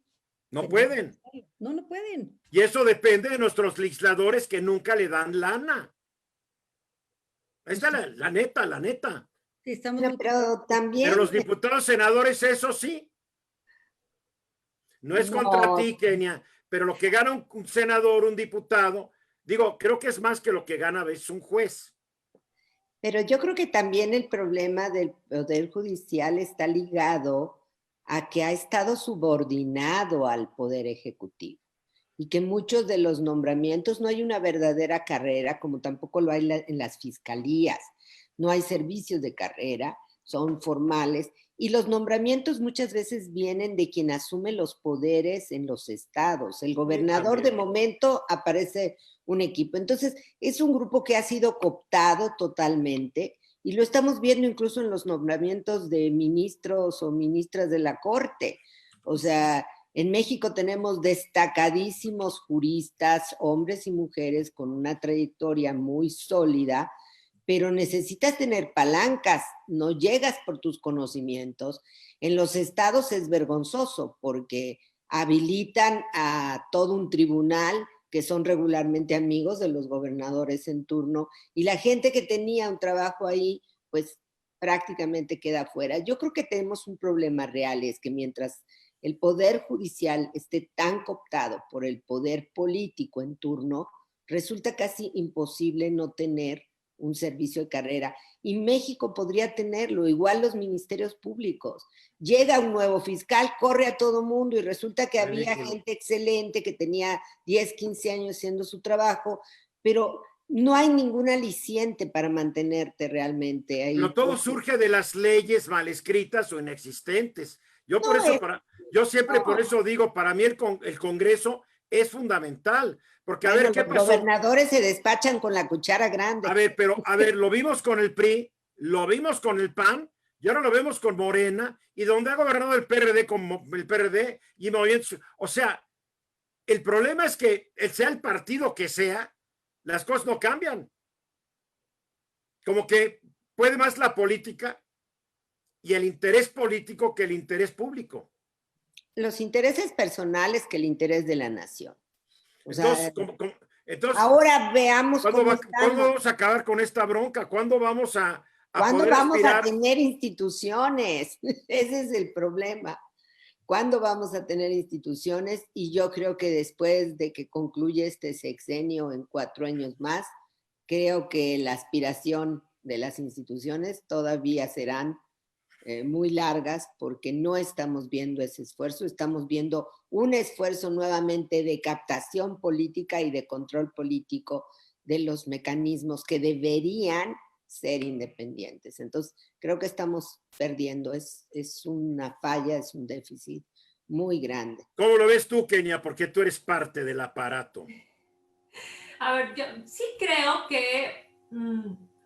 No pueden. No pueden. Y eso depende de nuestros legisladores que nunca le dan lana. Esta es la neta. Sí, estamos pero también. Pero los diputados, senadores, eso sí. No es contra ti, Kenia, pero lo que gana un senador, un diputado, digo, creo que es más que lo que gana a veces un juez. Pero yo creo que también el problema del Poder Judicial está ligado a que ha estado subordinado al Poder Ejecutivo y que muchos de los nombramientos no hay una verdadera carrera, como tampoco lo hay en las fiscalías. No hay servicios de carrera, son formales, y los nombramientos muchas veces vienen de quien asume los poderes en los estados. El gobernador de momento aparece un equipo. Entonces, es un grupo que ha sido cooptado totalmente, y lo estamos viendo incluso en los nombramientos de ministros o ministras de la Corte. O sea, en México tenemos destacadísimos juristas, hombres y mujeres con una trayectoria muy sólida, pero necesitas tener palancas, no llegas por tus conocimientos. En los estados es vergonzoso porque habilitan a todo un tribunal que son regularmente amigos de los gobernadores en turno, y la gente que tenía un trabajo ahí, pues prácticamente queda fuera. Yo creo que tenemos un problema real, es que mientras el Poder Judicial esté tan cooptado por el poder político en turno, resulta casi imposible no tener un servicio de carrera. Y México podría tenerlo, igual los ministerios públicos. Llega un nuevo fiscal, corre a todo mundo y resulta que había gente excelente que tenía 10, 15 años haciendo su trabajo, pero no hay ningún aliciente para mantenerte realmente ahí. Pero todo surge de las leyes mal escritas o inexistentes. Yo siempre por eso digo, para mí el Congreso es fundamental, porque a ver qué pasó. Los gobernadores se despachan con la cuchara grande. A ver, lo vimos con el PRI, lo vimos con el PAN, y ahora lo vemos con Morena, y donde ha gobernado el PRD como el PRD y Movimiento. O sea, el problema es que sea el partido que sea, las cosas no cambian. Como que puede más la política y el interés político que el interés público. Los intereses personales que el interés de la nación. Entonces, ahora veamos ¿cuándo vamos a acabar con esta bronca? ¿Cuándo vamos a ¿Cuándo poder vamos aspirar? a tener instituciones? Ese es el problema. ¿Cuándo vamos a tener instituciones? Y yo creo que después de que concluya este sexenio en 4 años más, creo que la aspiración de las instituciones todavía serán muy largas, porque no estamos viendo ese esfuerzo, estamos viendo un esfuerzo nuevamente de captación política y de control político de los mecanismos que deberían ser independientes. Entonces, creo que estamos perdiendo, es una falla, es un déficit muy grande. ¿Cómo lo ves tú, Kenia? Porque tú eres parte del aparato. A ver, yo sí creo que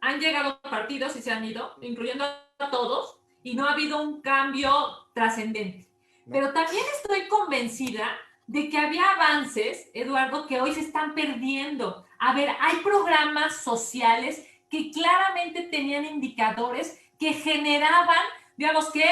han llegado partidos y se han ido, incluyendo a todos, y no ha habido un cambio trascendente. No. Pero también estoy convencida de que había avances, Eduardo, que hoy se están perdiendo. A ver, hay programas sociales que claramente tenían indicadores que generaban, digamos, que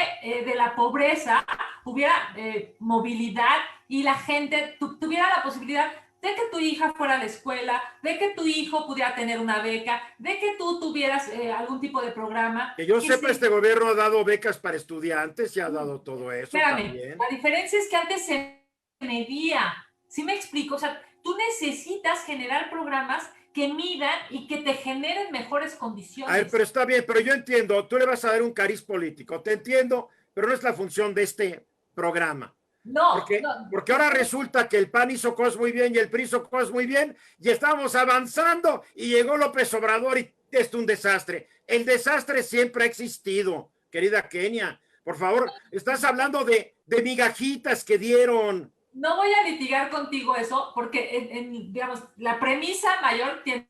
de la pobreza hubiera movilidad y la gente tuviera la posibilidad de que tu hija fuera a la escuela, de que tu hijo pudiera tener una beca, de que tú tuvieras algún tipo de programa. Que yo sepa, este gobierno ha dado becas para estudiantes y ha dado todo eso. Espérame, también. La diferencia es que antes se medía. ¿Sí me explico? O sea, tú necesitas generar programas que midan y que te generen mejores condiciones. A ver, pero está bien, pero yo entiendo, tú le vas a dar un cariz político, te entiendo, pero no es la función de este programa. No, porque ahora resulta que el PAN hizo cosas muy bien y el PRI hizo cosas muy bien y estábamos avanzando y llegó López Obrador y es un desastre. El desastre siempre ha existido, querida Kenia. Por favor, estás hablando de migajitas que dieron. No voy a litigar contigo eso porque, digamos, la premisa mayor tienes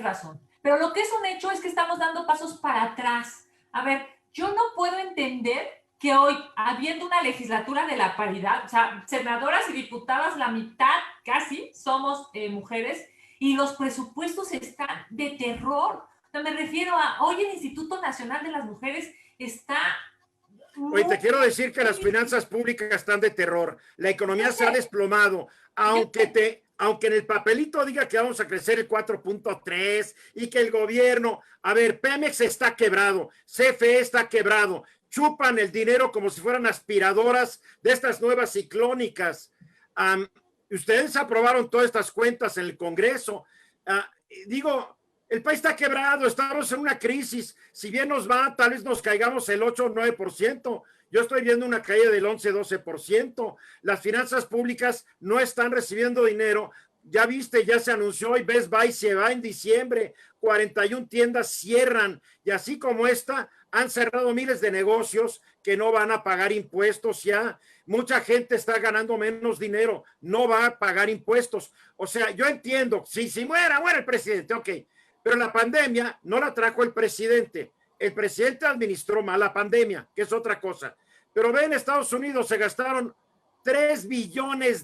razón. Pero lo que es un hecho es que estamos dando pasos para atrás. A ver, yo no puedo entender que hoy, habiendo una legislatura de la paridad, o sea, senadoras y diputadas, la mitad casi somos mujeres, y los presupuestos están de terror. O sea, me refiero a, hoy el Instituto Nacional de las Mujeres está... Oye, te quiero decir que las finanzas públicas están de terror. La economía se ha desplomado, aunque en el papelito diga que vamos a crecer el 4.3 y que el gobierno, a ver, Pemex está quebrado, CFE está quebrado, chupan el dinero como si fueran aspiradoras de estas nuevas ciclónicas. Ustedes aprobaron todas estas cuentas en el Congreso. Digo, el país está quebrado, estamos en una crisis. Si bien nos va, tal vez nos caigamos el 8 o 9%. Yo estoy viendo una caída del 11-12%. Las finanzas públicas no están recibiendo dinero. Ya viste, ya se anunció y Best Buy se va en diciembre. 41 tiendas cierran y así como esta, han cerrado miles de negocios que no van a pagar impuestos ya. Mucha gente está ganando menos dinero, no va a pagar impuestos. O sea, yo entiendo, si muera el presidente, ok, pero la pandemia no la trajo el presidente. El presidente administró mal la pandemia, que es otra cosa. Pero ve, en Estados Unidos se gastaron $3 billones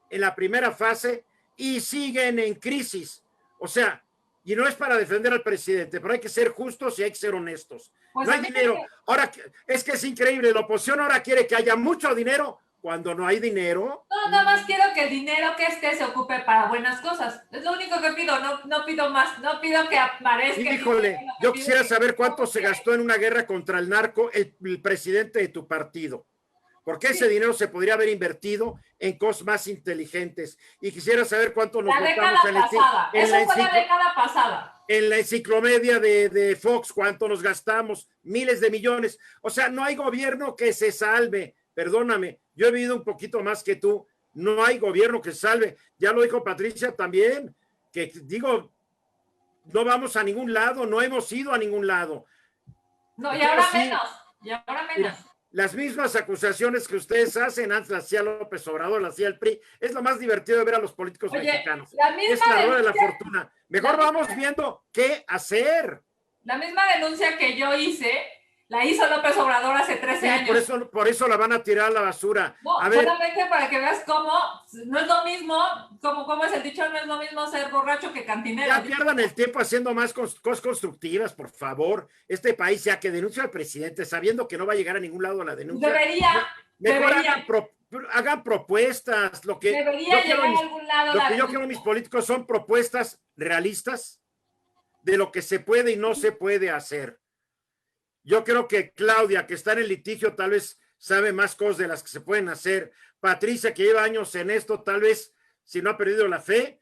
en la primera fase y siguen en crisis. O sea, y no es para defender al presidente, pero hay que ser justos y hay que ser honestos. Pues no hay dinero. Ahora, es que es increíble, la oposición ahora quiere que haya mucho dinero cuando no hay dinero. No, nada más quiero que el dinero que esté se ocupe para buenas cosas. Es lo único que pido, no pido más, no pido que aparezca. Híjole, yo quisiera saber cuánto se gastó en una guerra contra el narco el presidente de tu partido. Porque ese dinero se podría haber invertido en cosas más inteligentes. Y quisiera saber cuánto nos gastamos en la década pasada. En la enciclomedia de Fox, cuánto nos gastamos, miles de millones. O sea, no hay gobierno que se salve. Perdóname, yo he vivido un poquito más que tú. No hay gobierno que se salve. Ya lo dijo Patricia también, que digo, no vamos a ningún lado, no hemos ido a ningún lado. No, y ahora menos. Mira, las mismas acusaciones que ustedes hacen, antes las hacía López Obrador, las hacía el PRI. Es lo más divertido de ver a los políticos mexicanos. Es la rueda de la fortuna. Mejor vamos viendo qué hacer. La misma denuncia que yo hice, la hizo López Obrador hace 13 años. Por eso la van a tirar a la basura. No, A ver, solamente para que veas cómo no es lo mismo, como es el dicho, no es lo mismo ser borracho que cantinero. ya pierdan el tiempo haciendo más cosas constructivas, por favor. Este país ya que denuncia al presidente, sabiendo que no va a llegar a ningún lado la denuncia. Mejor hagan propuestas. Debería llegar a algún lado. Lo que yo creo mis políticos son propuestas realistas de lo que se puede y no se puede hacer. Yo creo que Claudia, que está en el litigio, tal vez sabe más cosas de las que se pueden hacer. Patricia, que lleva años en esto, tal vez, si no ha perdido la fe,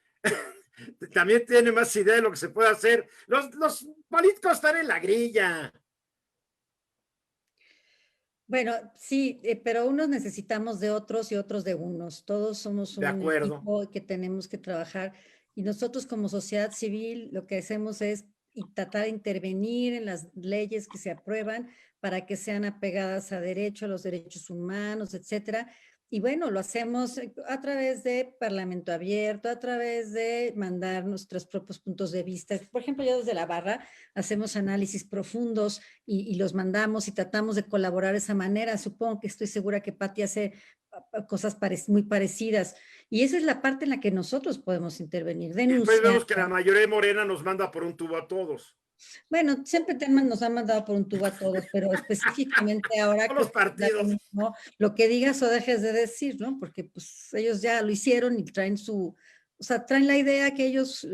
también tiene más idea de lo que se puede hacer. Los políticos están en la grilla. Bueno, sí, pero unos necesitamos de otros y otros de unos. Todos somos un equipo que tenemos que trabajar. Y nosotros como sociedad civil lo que hacemos es tratar de intervenir en las leyes que se aprueban para que sean apegadas a derecho, a los derechos humanos, etcétera. Y bueno, lo hacemos a través de Parlamento Abierto, a través de mandar nuestros propios puntos de vista. Por ejemplo, yo desde la barra hacemos análisis profundos y los mandamos y tratamos de colaborar de esa manera. Supongo que estoy segura que Pati hace cosas muy parecidas. Y esa es la parte en la que nosotros podemos intervenir, denunciar. Después vemos que la mayoría de Morena nos manda por un tubo a todos. Bueno, siempre nos han mandado por un tubo a todos, pero específicamente ahora los partidos. Lo que digas o dejes de decir, ¿no? Porque pues ellos ya lo hicieron y traen traen la idea que ellos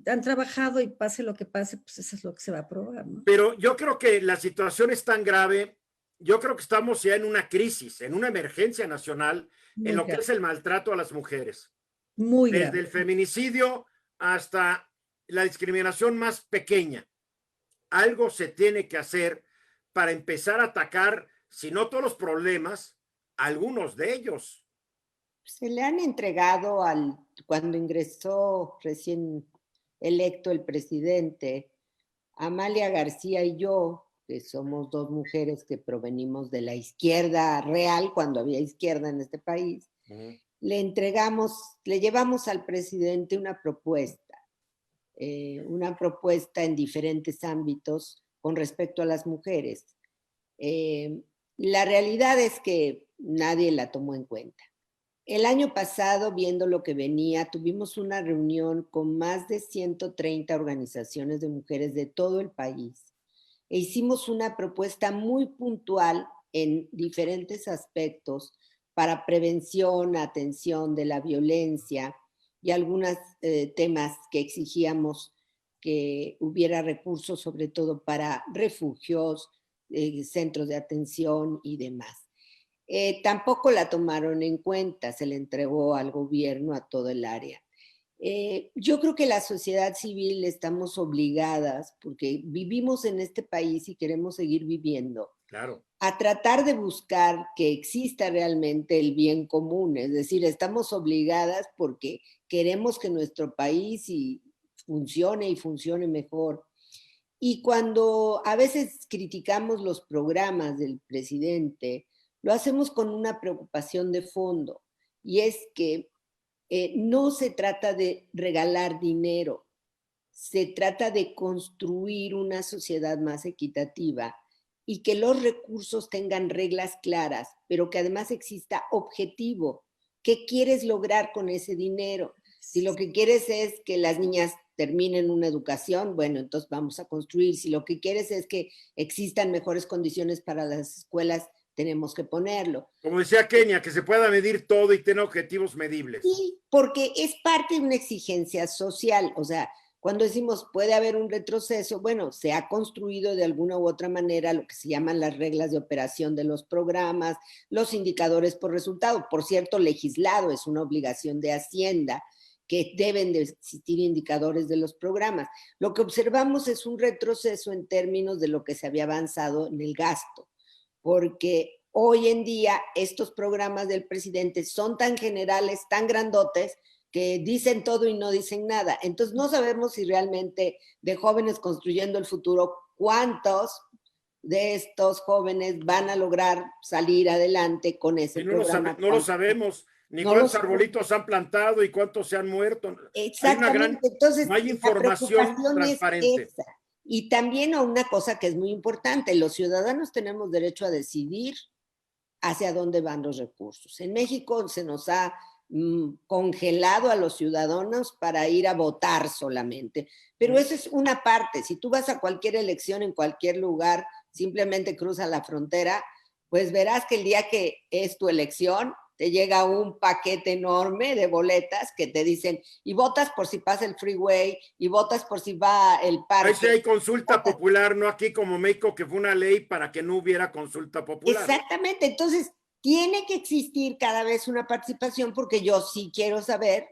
han trabajado y pase lo que pase, pues eso es lo que se va a aprobar, ¿no? Pero yo creo que la situación es tan grave, yo creo que estamos ya en una crisis, en una emergencia nacional en lo que es el maltrato a las mujeres. Muy grave. Desde el feminicidio hasta la discriminación más pequeña. Algo se tiene que hacer para empezar a atacar, si no todos los problemas, algunos de ellos. Se le han entregado cuando ingresó recién electo el presidente, Amalia García y yo, que somos dos mujeres que provenimos de la izquierda real, cuando había izquierda en este país, le llevamos al presidente una propuesta en diferentes ámbitos con respecto a las mujeres. La realidad es que nadie la tomó en cuenta. El año pasado, viendo lo que venía, tuvimos una reunión con más de 130 organizaciones de mujeres de todo el país e hicimos una propuesta muy puntual en diferentes aspectos para prevención, atención de la violencia y algunos temas que exigíamos que hubiera recursos, sobre todo para refugios, centros de atención y demás. Tampoco la tomaron en cuenta, se le entregó al gobierno, a todo el área. Yo creo que la sociedad civil estamos obligadas, porque vivimos en este país y queremos seguir viviendo, claro, a tratar de buscar que exista realmente el bien común. Es decir, estamos obligadas porque queremos que nuestro país funcione y funcione mejor. Y cuando a veces criticamos los programas del presidente, lo hacemos con una preocupación de fondo, y es que no se trata de regalar dinero, se trata de construir una sociedad más equitativa y que los recursos tengan reglas claras, pero que además exista objetivo. ¿Qué quieres lograr con ese dinero? Si lo que quieres es que las niñas terminen una educación, bueno, entonces vamos a construir. Si lo que quieres es que existan mejores condiciones para las escuelas, tenemos que ponerlo. Como decía Kenia, que se pueda medir todo y tener objetivos medibles. Sí, porque es parte de una exigencia social. O sea, cuando decimos puede haber un retroceso, bueno, se ha construido de alguna u otra manera lo que se llaman las reglas de operación de los programas, los indicadores por resultado. Por cierto, legislado, es una obligación de Hacienda que deben de existir indicadores de los programas. Lo que observamos es un retroceso en términos de lo que se había avanzado en el gasto, porque hoy en día estos programas del presidente son tan generales, tan grandotes, que dicen todo y no dicen nada. Entonces no sabemos si realmente de jóvenes construyendo el futuro, cuántos de estos jóvenes van a lograr salir adelante con ese programa. No lo sabemos, ni no cuántos arbolitos han plantado y cuántos se han muerto. Exactamente. Entonces, no hay información transparente. Y también a una cosa que es muy importante, los ciudadanos tenemos derecho a decidir hacia dónde van los recursos. En México se nos ha congelado a los ciudadanos para ir a votar solamente, pero eso es una parte. Si tú vas a cualquier elección en cualquier lugar, simplemente cruza la frontera, pues verás que el día que es tu elección, te llega un paquete enorme de boletas que te dicen, y votas por si pasa el freeway, y votas por si va el parque. Ahí sí hay consulta popular, no aquí como México, que fue una ley para que no hubiera consulta popular. Exactamente, entonces tiene que existir cada vez una participación porque yo sí quiero saber,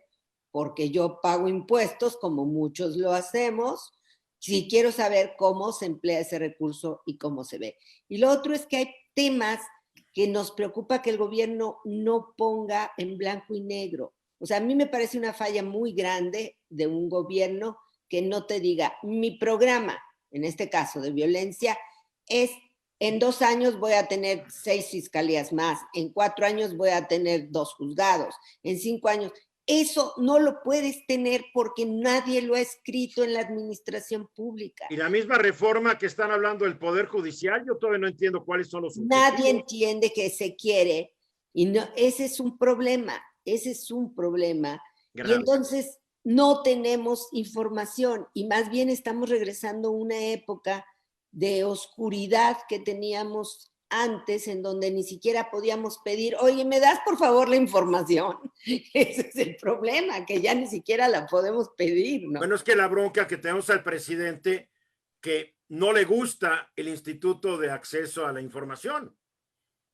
porque yo pago impuestos como muchos lo hacemos, sí quiero saber cómo se emplea ese recurso y cómo se ve. Y lo otro es que hay temas que nos preocupa que el gobierno no ponga en blanco y negro. O sea, a mí me parece una falla muy grande de un gobierno que no te diga, mi programa, en este caso de violencia, es en 2 años voy a tener 6 fiscalías más, en 4 años voy a tener 2 juzgados, en 5 años. Eso no lo puedes tener porque nadie lo ha escrito en la administración pública. Y la misma reforma que están hablando del Poder Judicial, yo todavía no entiendo cuáles son los objetivos. Nadie entiende que se quiere y no, ese es un problema, ese es un problema. Grave. Y entonces no tenemos información y más bien estamos regresando a una época de oscuridad que teníamos antes, en donde ni siquiera podíamos pedir, oye, ¿me das por favor la información? Ese es el problema, que ya ni siquiera la podemos pedir, ¿no? Bueno, es que la bronca que tenemos al presidente, que no le gusta el Instituto de Acceso a la Información.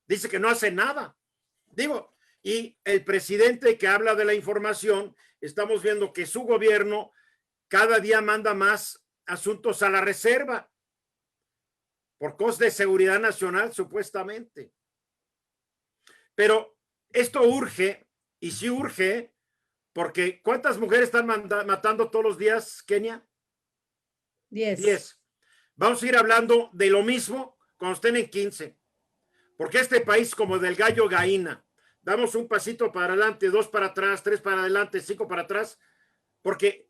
Dice que no hace nada. Digo, y el presidente que habla de la información, estamos viendo que su gobierno cada día manda más asuntos a la reserva, por cosas de seguridad nacional, supuestamente. Pero esto urge, y sí urge, porque ¿cuántas mujeres están matando todos los días, Kenia? 10. 10. Vamos a ir hablando de lo mismo cuando estén en 15. Porque este país, como del gallo gallina, damos un pasito para adelante, 2 para atrás, 3 para adelante, 5 para atrás, porque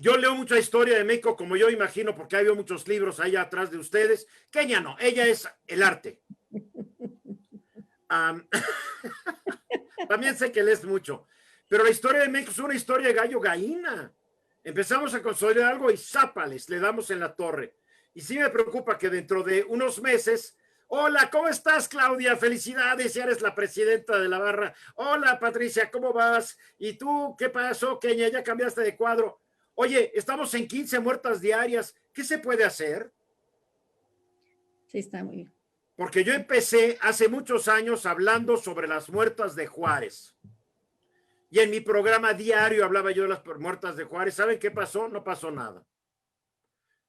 yo leo mucha historia de México, como yo imagino, porque hay muchos libros allá atrás de ustedes. Kenia no, ella es el arte. También sé que lees mucho, pero la historia de México es una historia de gallo gallina. Empezamos a consolidar algo y zápales, le damos en la torre. Y sí me preocupa que dentro de unos meses, hola, ¿cómo estás, Claudia? Felicidades, ya eres la presidenta de la barra. Hola, Patricia, ¿cómo vas? ¿Y tú qué pasó, Kenia? ¿Ya cambiaste de cuadro? Oye, estamos en 15 muertas diarias. ¿Qué se puede hacer? Sí, está muy bien. Porque yo empecé hace muchos años hablando sobre las muertas de Juárez. Y en mi programa diario hablaba yo de las muertas de Juárez. ¿Saben qué pasó? No pasó nada.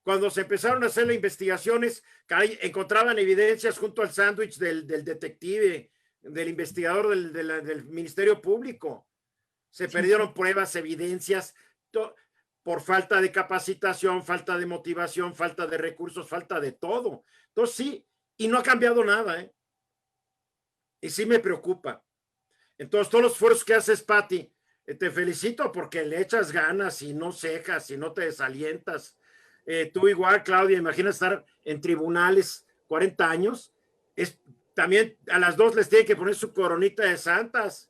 Cuando se empezaron a hacer las investigaciones, encontraban evidencias junto al sándwich del detective, del investigador del Ministerio Público. Se perdieron pruebas, evidencias, por falta de capacitación, falta de motivación, falta de recursos, falta de todo. Entonces sí, y no ha cambiado nada, ¿eh? Y sí me preocupa. Entonces todos los esfuerzos que haces, Pati, te felicito porque le echas ganas y no cejas y no te desalientas. Tú igual, Claudia, imagina estar en tribunales 40 años. También a las 2 les tiene que poner su coronita de santas.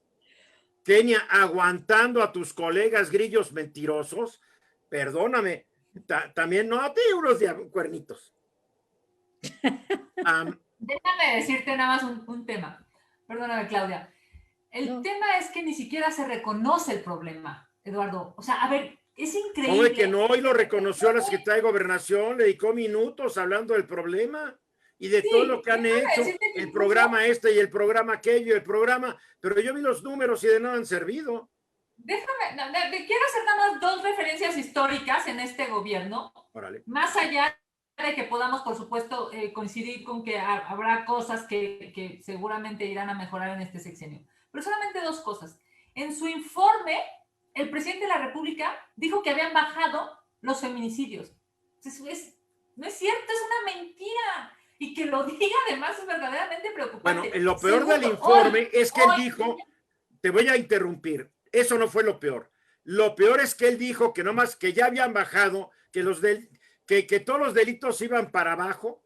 Kenia, aguantando a tus colegas grillos mentirosos, perdóname, también no a ti unos cuernitos. Déjame decirte nada más un tema. Perdóname, Claudia. El tema es que ni siquiera se reconoce el problema, Eduardo. O sea, a ver, es increíble. ¿Cómo es que no? Hoy lo reconoció la Secretaría de Gobernación, le dedicó minutos hablando del problema y de todo lo que han hecho, el programa este y el programa aquello, el programa, pero yo vi los números y de nada han servido. Quiero hacer nada más 2 referencias históricas en este gobierno. Órale. Más allá de que podamos, por supuesto, coincidir con que habrá cosas que seguramente irán a mejorar en este sexenio. Pero solamente 2 cosas. En su informe, el presidente de la República dijo que habían bajado los feminicidios. Entonces, no es cierto, es una mentira. Y que lo diga además es verdaderamente preocupante. Bueno, lo peor del informe es que él dijo, te voy a interrumpir, eso no fue lo peor. Lo peor es que él dijo que nomás que ya habían bajado, que que todos los delitos iban para abajo,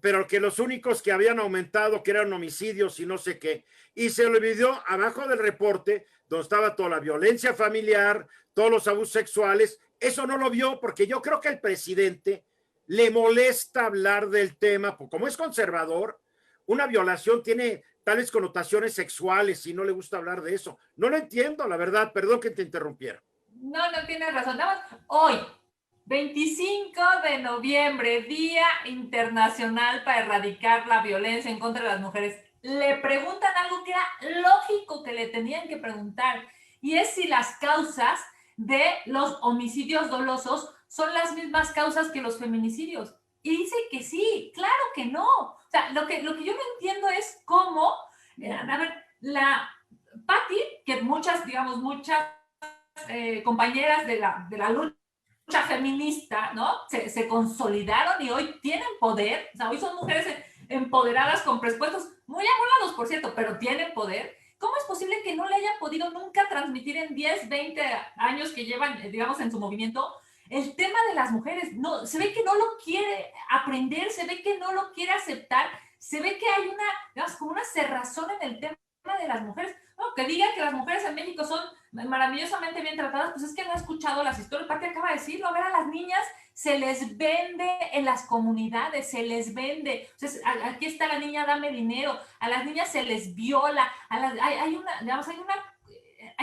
pero que los únicos que habían aumentado, que eran homicidios y no sé qué, y se le olvidó abajo del reporte, donde estaba toda la violencia familiar, todos los abusos sexuales, eso no lo vio, porque yo creo que al presidente le molesta hablar del tema, porque como es conservador, una violación tiene tales connotaciones sexuales y no le gusta hablar de eso. No lo entiendo, la verdad, perdón que te interrumpiera. No tienes razón. Nada más, hoy, 25 de noviembre, Día Internacional para Erradicar la Violencia en contra de las Mujeres, le preguntan algo que era lógico que le tenían que preguntar, y es si las causas de los homicidios dolosos son las mismas causas que los feminicidios. Y dice que sí, claro que no. O sea, lo que yo no entiendo es cómo, a ver, la Patti, que muchas compañeras de la lucha feminista, ¿no? Se consolidaron y hoy tienen poder, o sea, hoy son mujeres empoderadas con presupuestos muy amolados, por cierto, pero tienen poder. ¿Cómo es posible que no le hayan podido nunca transmitir en 10, 20 años que llevan, digamos, en su movimiento, el tema de las mujeres? No, se ve que no lo quiere aprender, se ve que no lo quiere aceptar, se ve que hay como una cerrazón en el tema de las mujeres. No, que digan que las mujeres en México son maravillosamente bien tratadas, pues es que no he escuchado las historias. Pati acaba de decirlo, a ver, a las niñas se les vende en las comunidades, se les vende. Entonces, aquí está la niña, dame dinero. A las niñas se les viola. Hay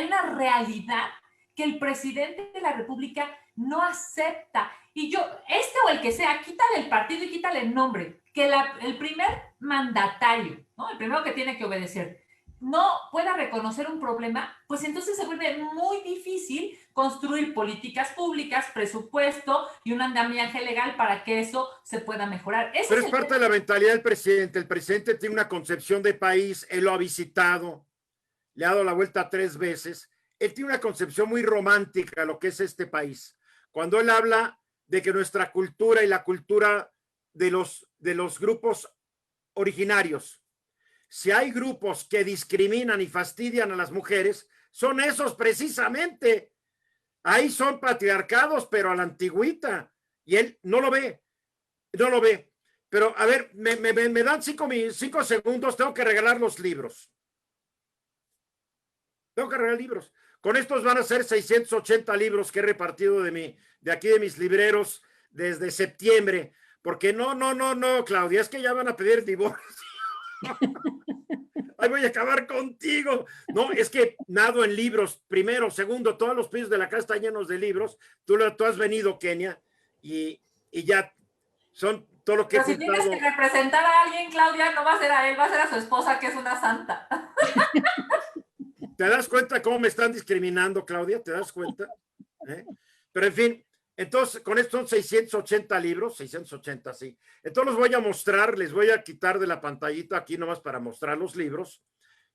una realidad que el presidente de la República no acepta. Y yo, o el que sea, quítale el partido y quítale el nombre. Que el primer mandatario, ¿no? El primero que tiene que obedecer, no pueda reconocer un problema, pues entonces se vuelve muy difícil construir políticas públicas, presupuesto y un andamiaje legal para que eso se pueda mejorar. Pero es parte de la mentalidad del presidente. El presidente tiene una concepción de país, él lo ha visitado, le ha dado la vuelta 3 veces. Él tiene una concepción muy romántica de lo que es este país. Cuando él habla de que nuestra cultura y la cultura de los grupos originarios, si hay grupos que discriminan y fastidian a las mujeres, son esos precisamente. Ahí son patriarcados, pero a la antigüita. Y él no lo ve. Pero, a ver, me dan 5 segundos, tengo que regalar los libros. Con estos van a ser 680 libros que he repartido de aquí de mis libreros desde septiembre. Porque no, Claudia, es que ya van a pedir divorcio. Ay, voy a acabar contigo. No, es que nado en libros, primero, segundo, todos los pisos de la casa están llenos de libros. Tú has venido, Kenia, y ya son todo lo que pero si tienes que representar a alguien, Claudia, no va a ser a él, va a ser a su esposa, que es una santa. ¿Te das cuenta cómo me están discriminando, Claudia? ¿Te das cuenta? Pero en fin, entonces con esto son 680 libros, 680, sí. Entonces los voy a mostrar, les voy a quitar de la pantallita aquí nomás para mostrar los libros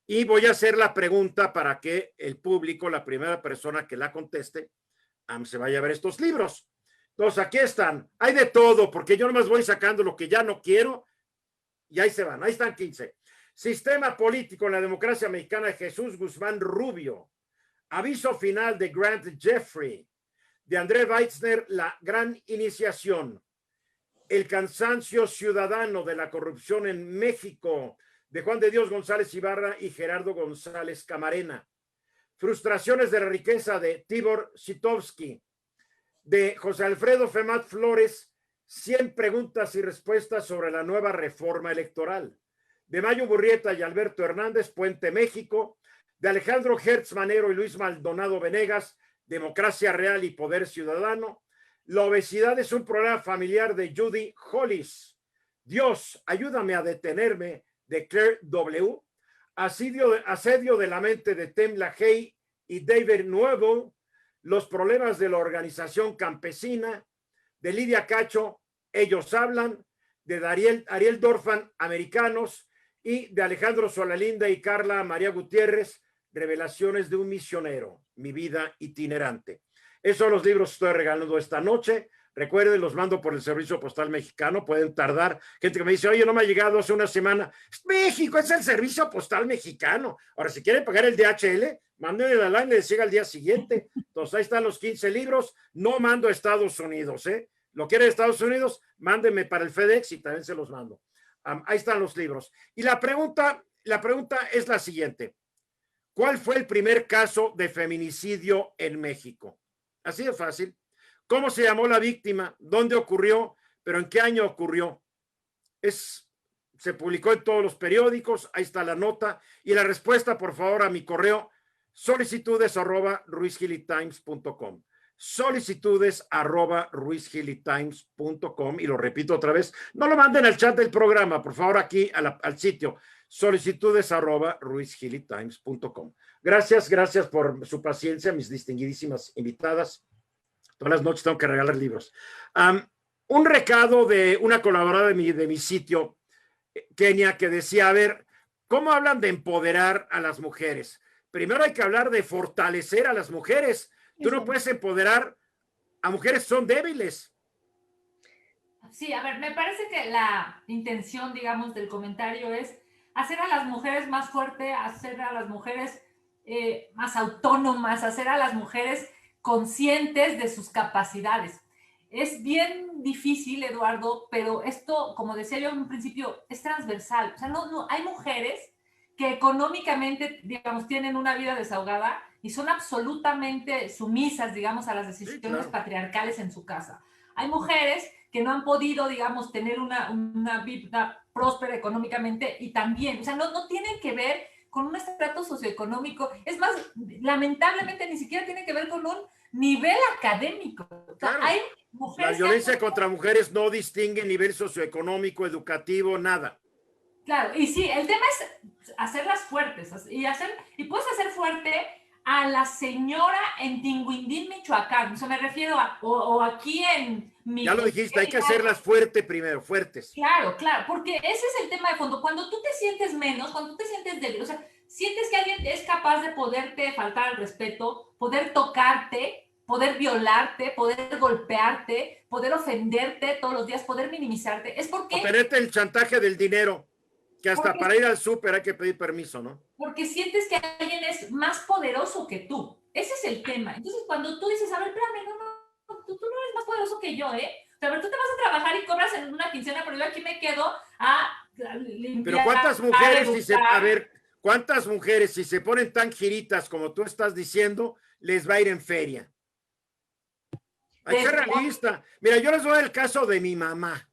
y voy a hacer la pregunta para que el público, la primera persona que la conteste, se vaya a ver estos libros. Entonces aquí están, hay de todo, porque yo nomás voy sacando lo que ya no quiero y ahí se van, ahí están 15. Sistema político en la democracia mexicana de Jesús Guzmán Rubio. Aviso final de Grant Jeffrey. De André Weitzner, La Gran Iniciación. El cansancio ciudadano de la corrupción en México, de Juan de Dios González Ibarra y Gerardo González Camarena. Frustraciones de la riqueza de Tibor Sitovsky. De José Alfredo Femat Flores, 100 preguntas y respuestas sobre la nueva reforma electoral. De Mayo Burrieta y Alberto Hernández, Puente México. De Alejandro Hertz Manero y Luis Maldonado Venegas, Democracia Real y Poder Ciudadano. La obesidad es un problema familiar, de Judy Hollis. Dios, ayúdame a detenerme, de Claire W. Asedio de la mente, de Tem LaHaye y David Nuevo. Los problemas de la organización campesina, de Lidia Cacho, Ellos Hablan. De Ariel Dorfan, Americanos. Y de Alejandro Solalinda y Carla María Gutiérrez, Revelaciones de un misionero, mi vida itinerante. Esos son los libros que estoy regalando esta noche. Recuerden, los mando por el Servicio Postal Mexicano. Pueden tardar. Gente que me dice, oye, no me ha llegado hace una semana. México es el Servicio Postal Mexicano. Ahora, si quieren pagar el DHL, mándenle la line y les llega al día siguiente. Entonces, ahí están los 15 libros. No mando a Estados Unidos, ¿Lo quiere de Estados Unidos? Mándenme para el FedEx y también se los mando. Ahí están los libros. Y la pregunta es la siguiente. ¿Cuál fue el primer caso de feminicidio en México? Así de fácil. ¿Cómo se llamó la víctima? ¿Dónde ocurrió? ¿Pero en qué año ocurrió? Se publicó en todos los periódicos, ahí está la nota. Y la respuesta, por favor, a mi correo, solicitudes@ruizgillytimes.com. solicitudes@ruizgillytimes.com, y lo repito otra vez, no lo manden al chat del programa, por favor, aquí al sitio solicitudes@ruizgillytimes.com. Gracias por su paciencia, mis distinguidísimas invitadas. Todas las noches tengo que regalar libros. Un recado de una colaboradora de mi sitio, Kenia, que decía, a ver, ¿cómo hablan de empoderar a las mujeres? Primero hay que hablar de fortalecer a las mujeres. Tú no puedes empoderar a mujeres, son débiles. Sí, a ver, me parece que la intención, digamos, del comentario es hacer a las mujeres más fuertes, hacer a las mujeres más autónomas, hacer a las mujeres conscientes de sus capacidades. Es bien difícil, Eduardo, pero esto, como decía yo en un principio, es transversal. O sea, no hay mujeres que económicamente, digamos, tienen una vida desahogada y son absolutamente sumisas, digamos, a las decisiones patriarcales en su casa. Hay mujeres que no han podido, digamos, tener una vida próspera económicamente y también, o sea, no tienen que ver con un estrato socioeconómico. Es más, lamentablemente ni siquiera tiene que ver con un nivel académico. O sea, Claro. hay mujeres la violencia contra mujeres no distingue nivel socioeconómico, educativo, nada. Claro, y sí, el tema es hacerlas fuertes y puedes hacer fuerte a la señora en Tinguindín, Michoacán. O sea, me refiero o aquí en Ya lo dijiste, hay que hacerlas fuertes primero, fuertes. Claro, porque ese es el tema de fondo. Cuando tú te sientes menos, cuando tú te sientes débil, o sea, sientes que alguien es capaz de poderte faltar al respeto, poder tocarte, poder violarte, poder golpearte, poder ofenderte todos los días, poder minimizarte, es porque... O tenerte el chantaje del dinero, que hasta para ir al súper hay que pedir permiso, ¿no? Porque sientes que alguien es más poderoso que tú. Ese es el tema. Entonces, cuando tú dices, a ver, espérame, tú no eres más poderoso que yo, ¿eh? O sea, a ver, tú te vas a trabajar y cobras en una quincena, pero yo aquí me quedo a limpiar. Pero ¿cuántas mujeres, cuántas mujeres, si se ponen tan giritas como tú estás diciendo, les va a ir en feria? Hay que ser realista. Mira, yo les doy el caso de mi mamá.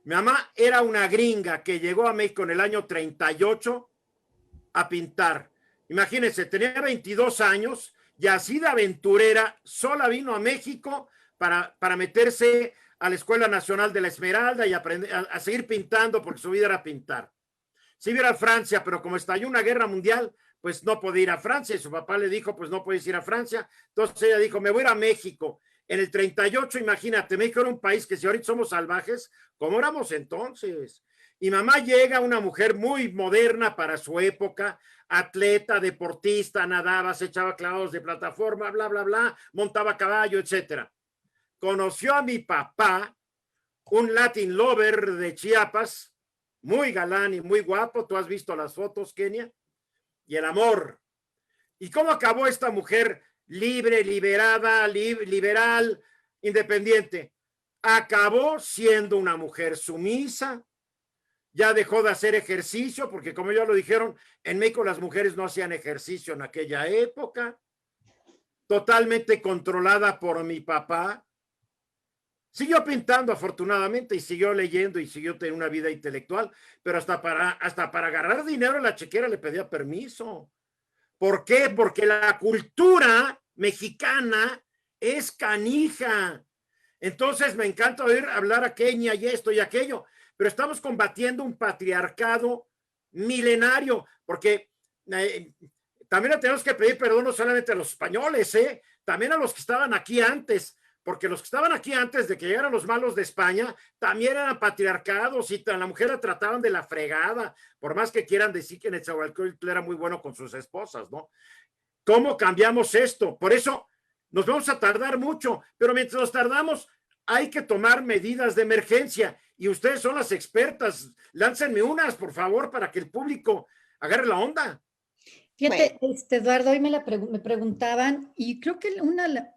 Mi mamá era una gringa que llegó a México en el año 38 a pintar. Imagínense, tenía 22 años y así de aventurera, sola vino a México para meterse a la Escuela Nacional de la Esmeralda y aprender a seguir pintando porque su vida era pintar. Sí iba a ir a Francia, pero como estalló una guerra mundial, pues no podía ir a Francia y su papá le dijo, pues no puedes ir a Francia. Entonces ella dijo, me voy a ir a México. En el 38, imagínate, México era un país que si ahorita somos salvajes, ¿cómo éramos entonces? Y mamá llega, una mujer muy moderna para su época, atleta, deportista, nadaba, se echaba clavados de plataforma, bla, bla, bla, montaba caballo, etcétera. Conoció a mi papá, un Latin lover de Chiapas, muy galán y muy guapo, tú has visto las fotos, Kenia, y el amor. ¿Y cómo acabó esta mujer libre, liberada, liberal, independiente? Acabó siendo una mujer sumisa, ya dejó de hacer ejercicio, porque como ya lo dijeron, en México las mujeres no hacían ejercicio en aquella época, totalmente controlada por mi papá. Siguió pintando afortunadamente y siguió leyendo y siguió teniendo una vida intelectual, pero hasta para agarrar dinero en la chequera le pedía permiso. ¿Por qué? Porque la cultura mexicana es canija. Entonces me encanta oír hablar a Kenia y esto y aquello, pero estamos combatiendo un patriarcado milenario, porque también tenemos que pedir perdón no solamente a los españoles, también a los que estaban aquí antes, porque los que estaban aquí antes de que llegaran los malos de España también eran patriarcados y a la mujer la trataban de la fregada, por más que quieran decir que Netzahualcóyotl era muy bueno con sus esposas, ¿no? ¿Cómo cambiamos esto? Por eso nos vamos a tardar mucho, pero mientras nos tardamos hay que tomar medidas de emergencia y ustedes son las expertas, láncenme unas, por favor, para que el público agarre la onda. Fíjate, Eduardo, hoy me preguntaban, y creo que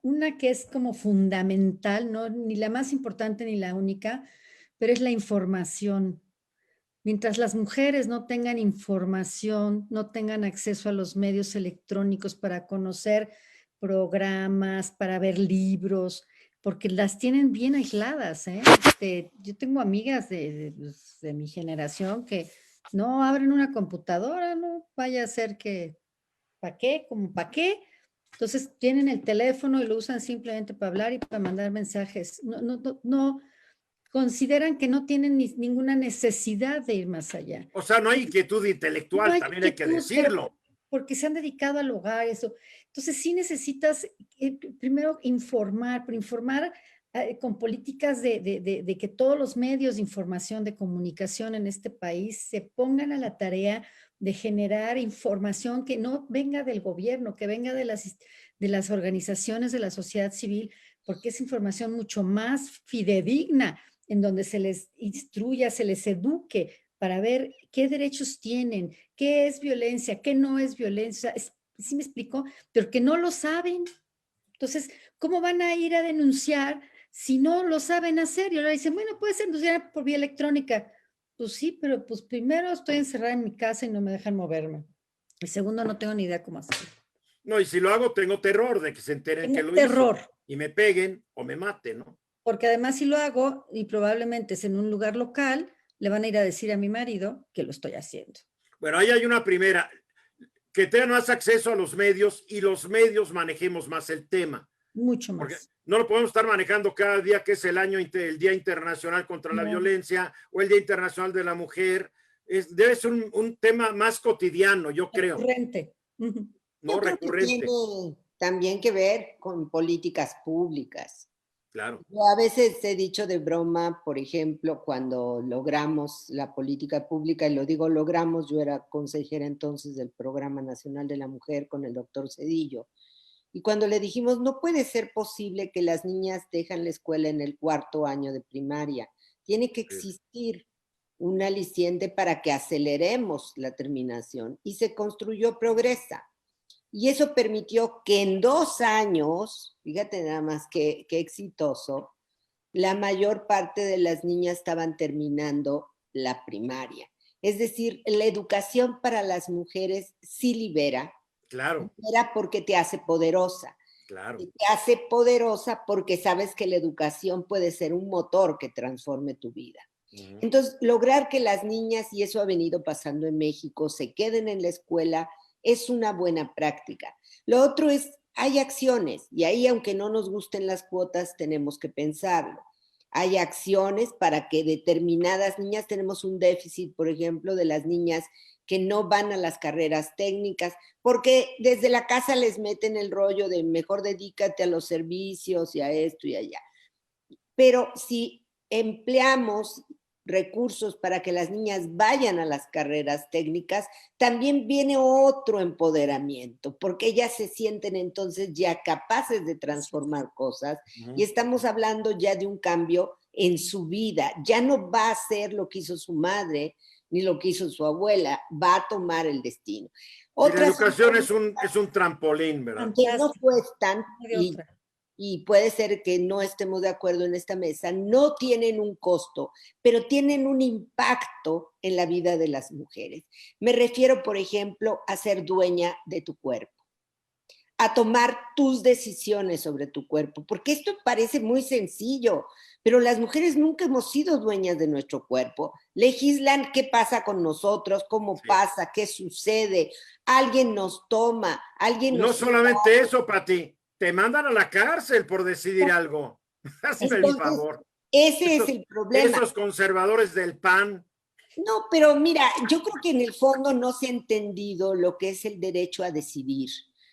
una que es como fundamental, no ni la más importante ni la única, pero es la información. Mientras las mujeres no tengan información, no tengan acceso a los medios electrónicos para conocer programas, para ver libros, porque las tienen bien aisladas, ¿eh? Yo tengo amigas pues, de mi generación que no abren una computadora, no vaya a ser que, ¿para qué? ¿Cómo para qué? Entonces tienen el teléfono y lo usan simplemente para hablar y para mandar mensajes. No consideran que no tienen ninguna necesidad de ir más allá. O sea, no hay inquietud intelectual, No hay también hay que decirlo. Porque se han dedicado al hogar, eso. Entonces sí necesitas primero informar, pero informar con políticas de que todos los medios de información, de comunicación en este país se pongan a la tarea de generar información que no venga del gobierno, que venga de las organizaciones de la sociedad civil, porque es información mucho más fidedigna, en donde se les instruya, se les eduque para ver qué derechos tienen, qué es violencia, qué no es violencia. ¿Sí me explico? Pero que no lo saben. Entonces, ¿cómo van a ir a denunciar si no lo saben hacer? Y ahora dicen, bueno, puede ser denunciar por vía electrónica. Pues sí, pero pues primero estoy encerrada en mi casa y no me dejan moverme. Y segundo, no tengo ni idea cómo hacerlo. No, y si lo hago, tengo terror de que se enteren que lo terror. hizo y me peguen o me maten, ¿no? Porque además si lo hago, y probablemente es en un lugar local, le van a ir a decir a mi marido que lo estoy haciendo. Bueno, ahí hay una primera, que tengan más acceso a los medios y los medios manejemos más el tema. Mucho más. Porque no lo podemos estar manejando cada día que es el Día Internacional contra la Violencia o el Día Internacional de la Mujer. Debe ser un tema más cotidiano, yo creo. Recurrente. No recurrente. Tiene también que ver con políticas públicas. Claro. Yo a veces he dicho de broma, por ejemplo, cuando logramos la política pública, y lo digo logramos, yo era consejera entonces del Programa Nacional de la Mujer con el doctor Cedillo, y cuando le dijimos, no puede ser posible que las niñas dejan la escuela en el 4º año de primaria, tiene que existir un aliciente para que aceleremos la terminación, y se construyó Progresa. Y eso permitió que en 2 años, fíjate nada más qué exitoso, la mayor parte de las niñas estaban terminando la primaria. Es decir, la educación para las mujeres sí libera. Claro. Libera porque te hace poderosa. Claro. Y te hace poderosa porque sabes que la educación puede ser un motor que transforme tu vida. Entonces, lograr que las niñas, y eso ha venido pasando en México, se queden en la escuela, es una buena práctica. Lo otro es, hay acciones, y ahí aunque no nos gusten las cuotas, tenemos que pensarlo. Hay acciones para que determinadas niñas, tenemos un déficit, por ejemplo, de las niñas que no van a las carreras técnicas, porque desde la casa les meten el rollo de mejor dedícate a los servicios y a esto y allá. Pero si empleamos recursos para que las niñas vayan a las carreras técnicas, también viene otro empoderamiento, porque ellas se sienten entonces ya capaces de transformar cosas y estamos hablando ya de un cambio en su vida. Ya no va a ser lo que hizo su madre ni lo que hizo su abuela, va a tomar el destino. La educación es un trampolín, ¿verdad? Que no cuestan y puede ser que no estemos de acuerdo en esta mesa, no tienen un costo, pero tienen un impacto en la vida de las mujeres. Me refiero, por ejemplo, a ser dueña de tu cuerpo, a tomar tus decisiones sobre tu cuerpo, porque esto parece muy sencillo, pero las mujeres nunca hemos sido dueñas de nuestro cuerpo. Legislan qué pasa con nosotros, cómo pasa, qué sucede, alguien nos toma, alguien nos... No solamente eso, Pati. Te mandan a la cárcel por decidir algo. Hazme el favor. Ese es el problema. Esos conservadores del PAN. No, pero mira, yo creo que en el fondo no se ha entendido lo que es el derecho a decidir.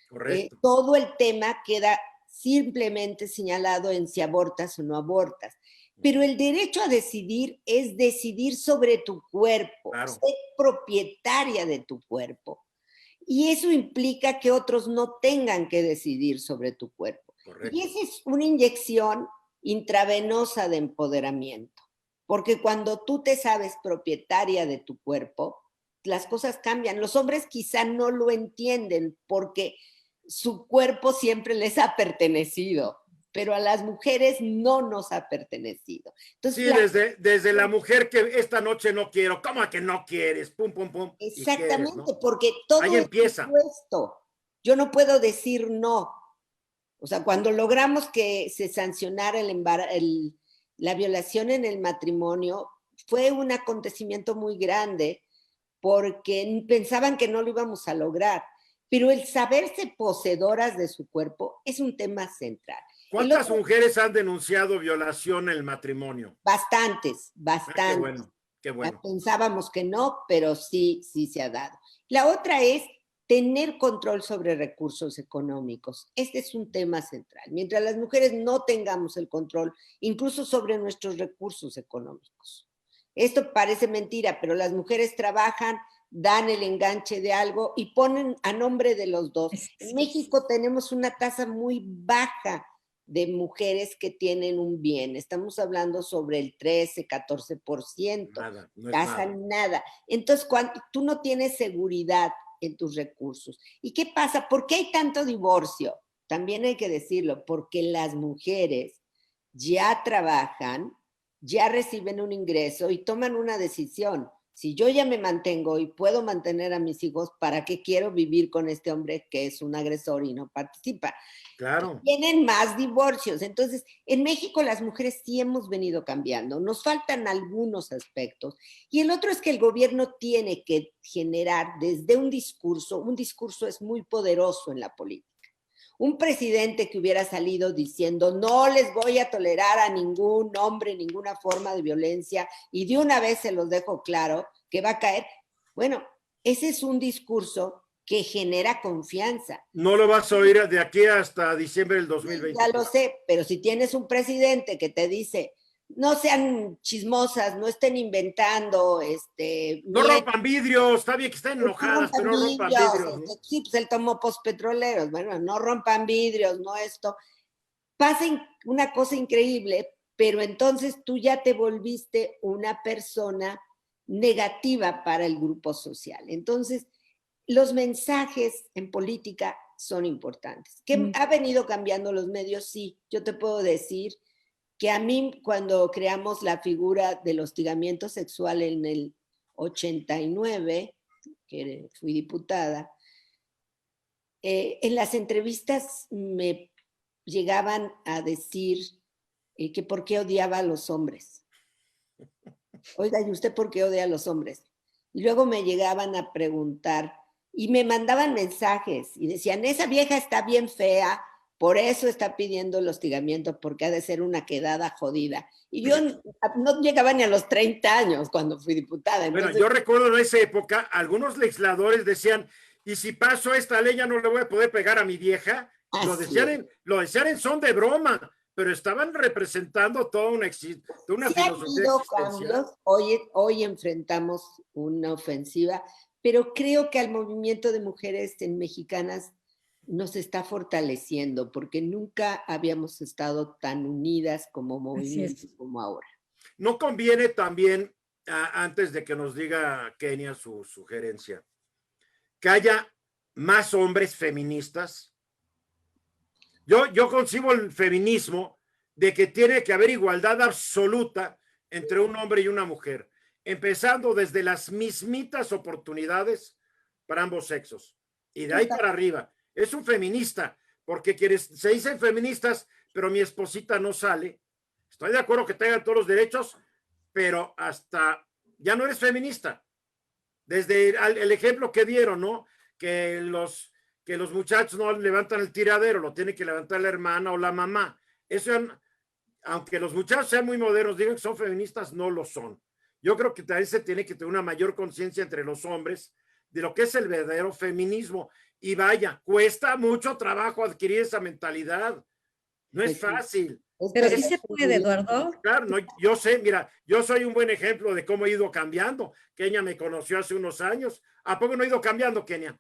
Correcto. Todo el tema queda simplemente señalado en si abortas o no abortas. Pero el derecho a decidir es decidir sobre tu cuerpo, ser propietaria de tu cuerpo. Y eso implica que otros no tengan que decidir sobre tu cuerpo. Correcto. Y esa es una inyección intravenosa de empoderamiento. Porque cuando tú te sabes propietaria de tu cuerpo, las cosas cambian. Los hombres quizá no lo entienden porque su cuerpo siempre les ha pertenecido, pero a las mujeres no nos ha pertenecido. Entonces, Sí, desde la mujer que esta noche no quiero, ¿cómo que no quieres? Pum, pum, pum. exactamente, Quieres, ¿no? porque todo Ahí es empieza. impuesto. Yo no puedo decir no. O sea, cuando logramos que se sancionara la violación en el matrimonio, fue un acontecimiento muy grande porque pensaban que no lo íbamos a lograr. Pero el saberse poseedoras de su cuerpo es un tema central. ¿Cuántas mujeres han denunciado violación en el matrimonio? Bastantes. Qué bueno, qué bueno. Pensábamos que no, pero sí se ha dado. La otra es tener control sobre recursos económicos. Este es un tema central. Mientras las mujeres no tengamos el control, incluso sobre nuestros recursos económicos. Esto parece mentira, pero las mujeres trabajan, dan el enganche de algo y ponen a nombre de los dos. En México tenemos una tasa muy baja de mujeres que tienen un bien. Estamos hablando sobre el 13, 14%. Nada, no es tasa nada. Entonces, cuando tú no tienes seguridad en tus recursos. ¿Y qué pasa? ¿Por qué hay tanto divorcio? También hay que decirlo, porque las mujeres ya trabajan, ya reciben un ingreso y toman una decisión. Si yo ya me mantengo y puedo mantener a mis hijos, ¿para qué quiero vivir con este hombre que es un agresor y no participa? Claro. Tienen más divorcios. Entonces, en México las mujeres sí hemos venido cambiando. Nos faltan algunos aspectos. Y el otro es que el gobierno tiene que generar desde un discurso es muy poderoso en la política. Un presidente que hubiera salido diciendo no les voy a tolerar a ningún hombre, ninguna forma de violencia y de una vez se los dejo claro que va a caer. Bueno, ese es un discurso que genera confianza. No lo vas a oír de aquí hasta diciembre del 2020. Ya lo sé, pero si tienes un presidente que te dice no sean chismosas, no estén inventando, no rompan vidrios, está bien que estén enojadas, pero no rompan vidrios. ¿No? Sí, pues él tomó postpetroleros, bueno, no rompan vidrios, no esto. Pasa una cosa increíble, pero entonces tú ya te volviste una persona negativa para el grupo social. Entonces, los mensajes en política son importantes. ¿Que ha venido cambiando los medios? Sí, yo te puedo decir que a mí cuando creamos la figura del hostigamiento sexual en el 89, que fui diputada, en las entrevistas me llegaban a decir que por qué odiaba a los hombres. Oiga, ¿y usted por qué odia a los hombres? Y luego me llegaban a preguntar y me mandaban mensajes y decían, esa vieja está bien fea, por eso está pidiendo el hostigamiento, porque ha de ser una quedada jodida. Y yo no llegaba ni a los 30 años cuando fui diputada. Entonces, bueno, yo recuerdo en esa época, algunos legisladores decían, y si paso esta ley ya no le voy a poder pegar a mi vieja. Lo decían en son de broma, pero estaban representando toda una filosofía existencial. Hoy enfrentamos una ofensiva, pero creo que al movimiento de mujeres mexicanas nos está fortaleciendo, porque nunca habíamos estado tan unidas como movimiento como ahora. ¿No conviene también, antes de que nos diga Kenia su sugerencia, que haya más hombres feministas? Yo concibo el feminismo de que tiene que haber igualdad absoluta entre un hombre y una mujer, empezando desde las mismitas oportunidades para ambos sexos, y de ahí para arriba. Es un feminista, porque se dicen feministas, pero mi esposita no sale. Estoy de acuerdo que tengan todos los derechos, pero hasta ya no eres feminista. Desde el ejemplo que dieron, ¿no? Que los muchachos no levantan el tiradero, lo tiene que levantar la hermana o la mamá. Eso, aunque los muchachos sean muy modernos, digan que son feministas, no lo son. Yo creo que también se tiene que tener una mayor conciencia entre los hombres de lo que es el verdadero feminismo. Y vaya, cuesta mucho trabajo adquirir esa mentalidad. No es fácil. Pero sí se puede, Eduardo. Claro, no, yo sé, mira, yo soy un buen ejemplo de cómo he ido cambiando. Kenia me conoció hace unos años. ¿A poco no he ido cambiando, Kenia?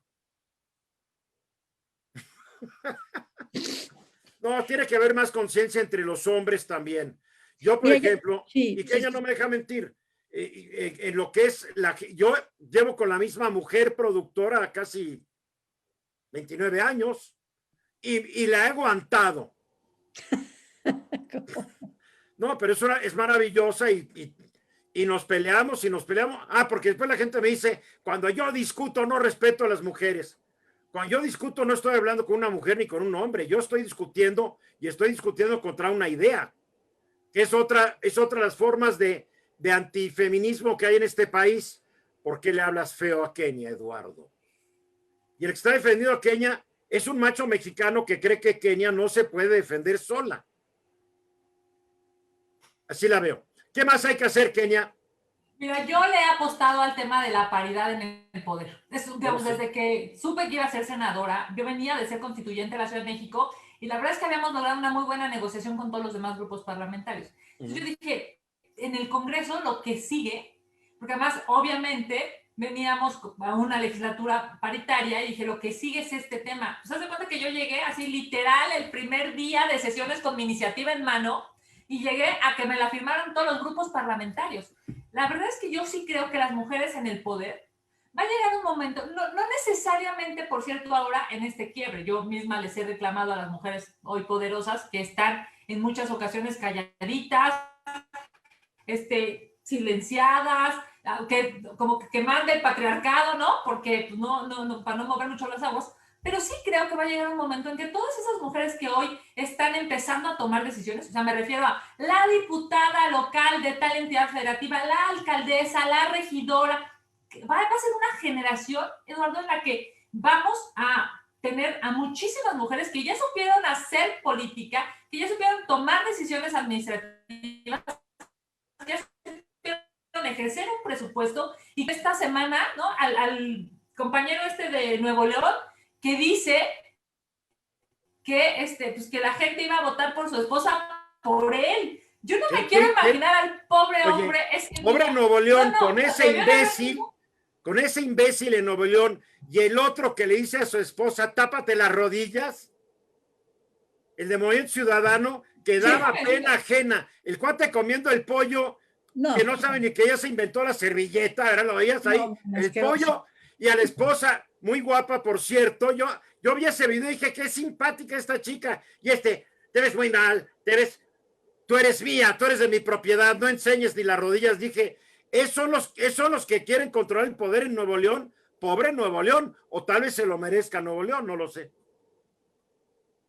No, tiene que haber más conciencia entre los hombres también. Yo, por ejemplo, y Kenia no me deja mentir, en lo que es yo llevo con la misma mujer productora casi 29 años y la he aguantado. No, pero eso es maravillosa y nos peleamos y nos peleamos. Porque después la gente me dice, cuando yo discuto no respeto a las mujeres. Cuando yo discuto no estoy hablando con una mujer ni con un hombre, yo estoy discutiendo y estoy discutiendo contra una idea, que es otra de las formas de antifeminismo que hay en este país. ¿Por qué le hablas feo a Kenia, Eduardo? Y el que está defendiendo a Kenia es un macho mexicano que cree que Kenia no se puede defender sola. Así la veo. ¿Qué más hay que hacer, Kenia? Mira, yo le he apostado al tema de la paridad en el poder. Digamos, desde que supe que iba a ser senadora, yo venía de ser constituyente de la Ciudad de México y la verdad es que habíamos logrado una muy buena negociación con todos los demás grupos parlamentarios. Entonces yo dije, en el Congreso lo que sigue, porque además obviamente veníamos a una legislatura paritaria y dije, lo que sigue es este tema. Pues haz de cuenta que yo llegué así literal el primer día de sesiones con mi iniciativa en mano y llegué a que me la firmaron todos los grupos parlamentarios. La verdad es que yo sí creo que las mujeres en el poder va a llegar un momento, no necesariamente, por cierto, ahora en este quiebre. Yo misma les he reclamado a las mujeres hoy poderosas que están en muchas ocasiones calladitas, silenciadas, que como que manda el patriarcado, ¿no? Porque no, para no mover mucho las aguas. Pero sí creo que va a llegar un momento en que todas esas mujeres que hoy están empezando a tomar decisiones, o sea, me refiero a la diputada local de tal entidad federativa, la alcaldesa, la regidora, va a ser una generación, Eduardo, en la que vamos a tener a muchísimas mujeres que ya supieron hacer política, que ya supieron tomar decisiones administrativas, que ya supieron ejercer un presupuesto, y esta semana, ¿no? Al compañero de Nuevo León, que dice que, pues que la gente iba a votar por su esposa, por él. Yo no me quiero imaginar al pobre hombre. Pobre Nuevo León, con ese imbécil en Nuevo León, y el otro que le dice a su esposa, tápate las rodillas, el de Movimiento Ciudadano, que daba pena ajena. El cuate comiendo el pollo, que no sabe ni que ella se inventó la servilleta, ¿verdad? Lo veías ahí, el pollo, y a la esposa, muy guapa, por cierto. Yo vi ese video y dije, qué simpática esta chica. Y te ves muy mal, tú eres mía, tú eres de mi propiedad, no enseñes ni las rodillas. Dije, esos son los que quieren controlar el poder en Nuevo León. Pobre Nuevo León, o tal vez se lo merezca Nuevo León, no lo sé.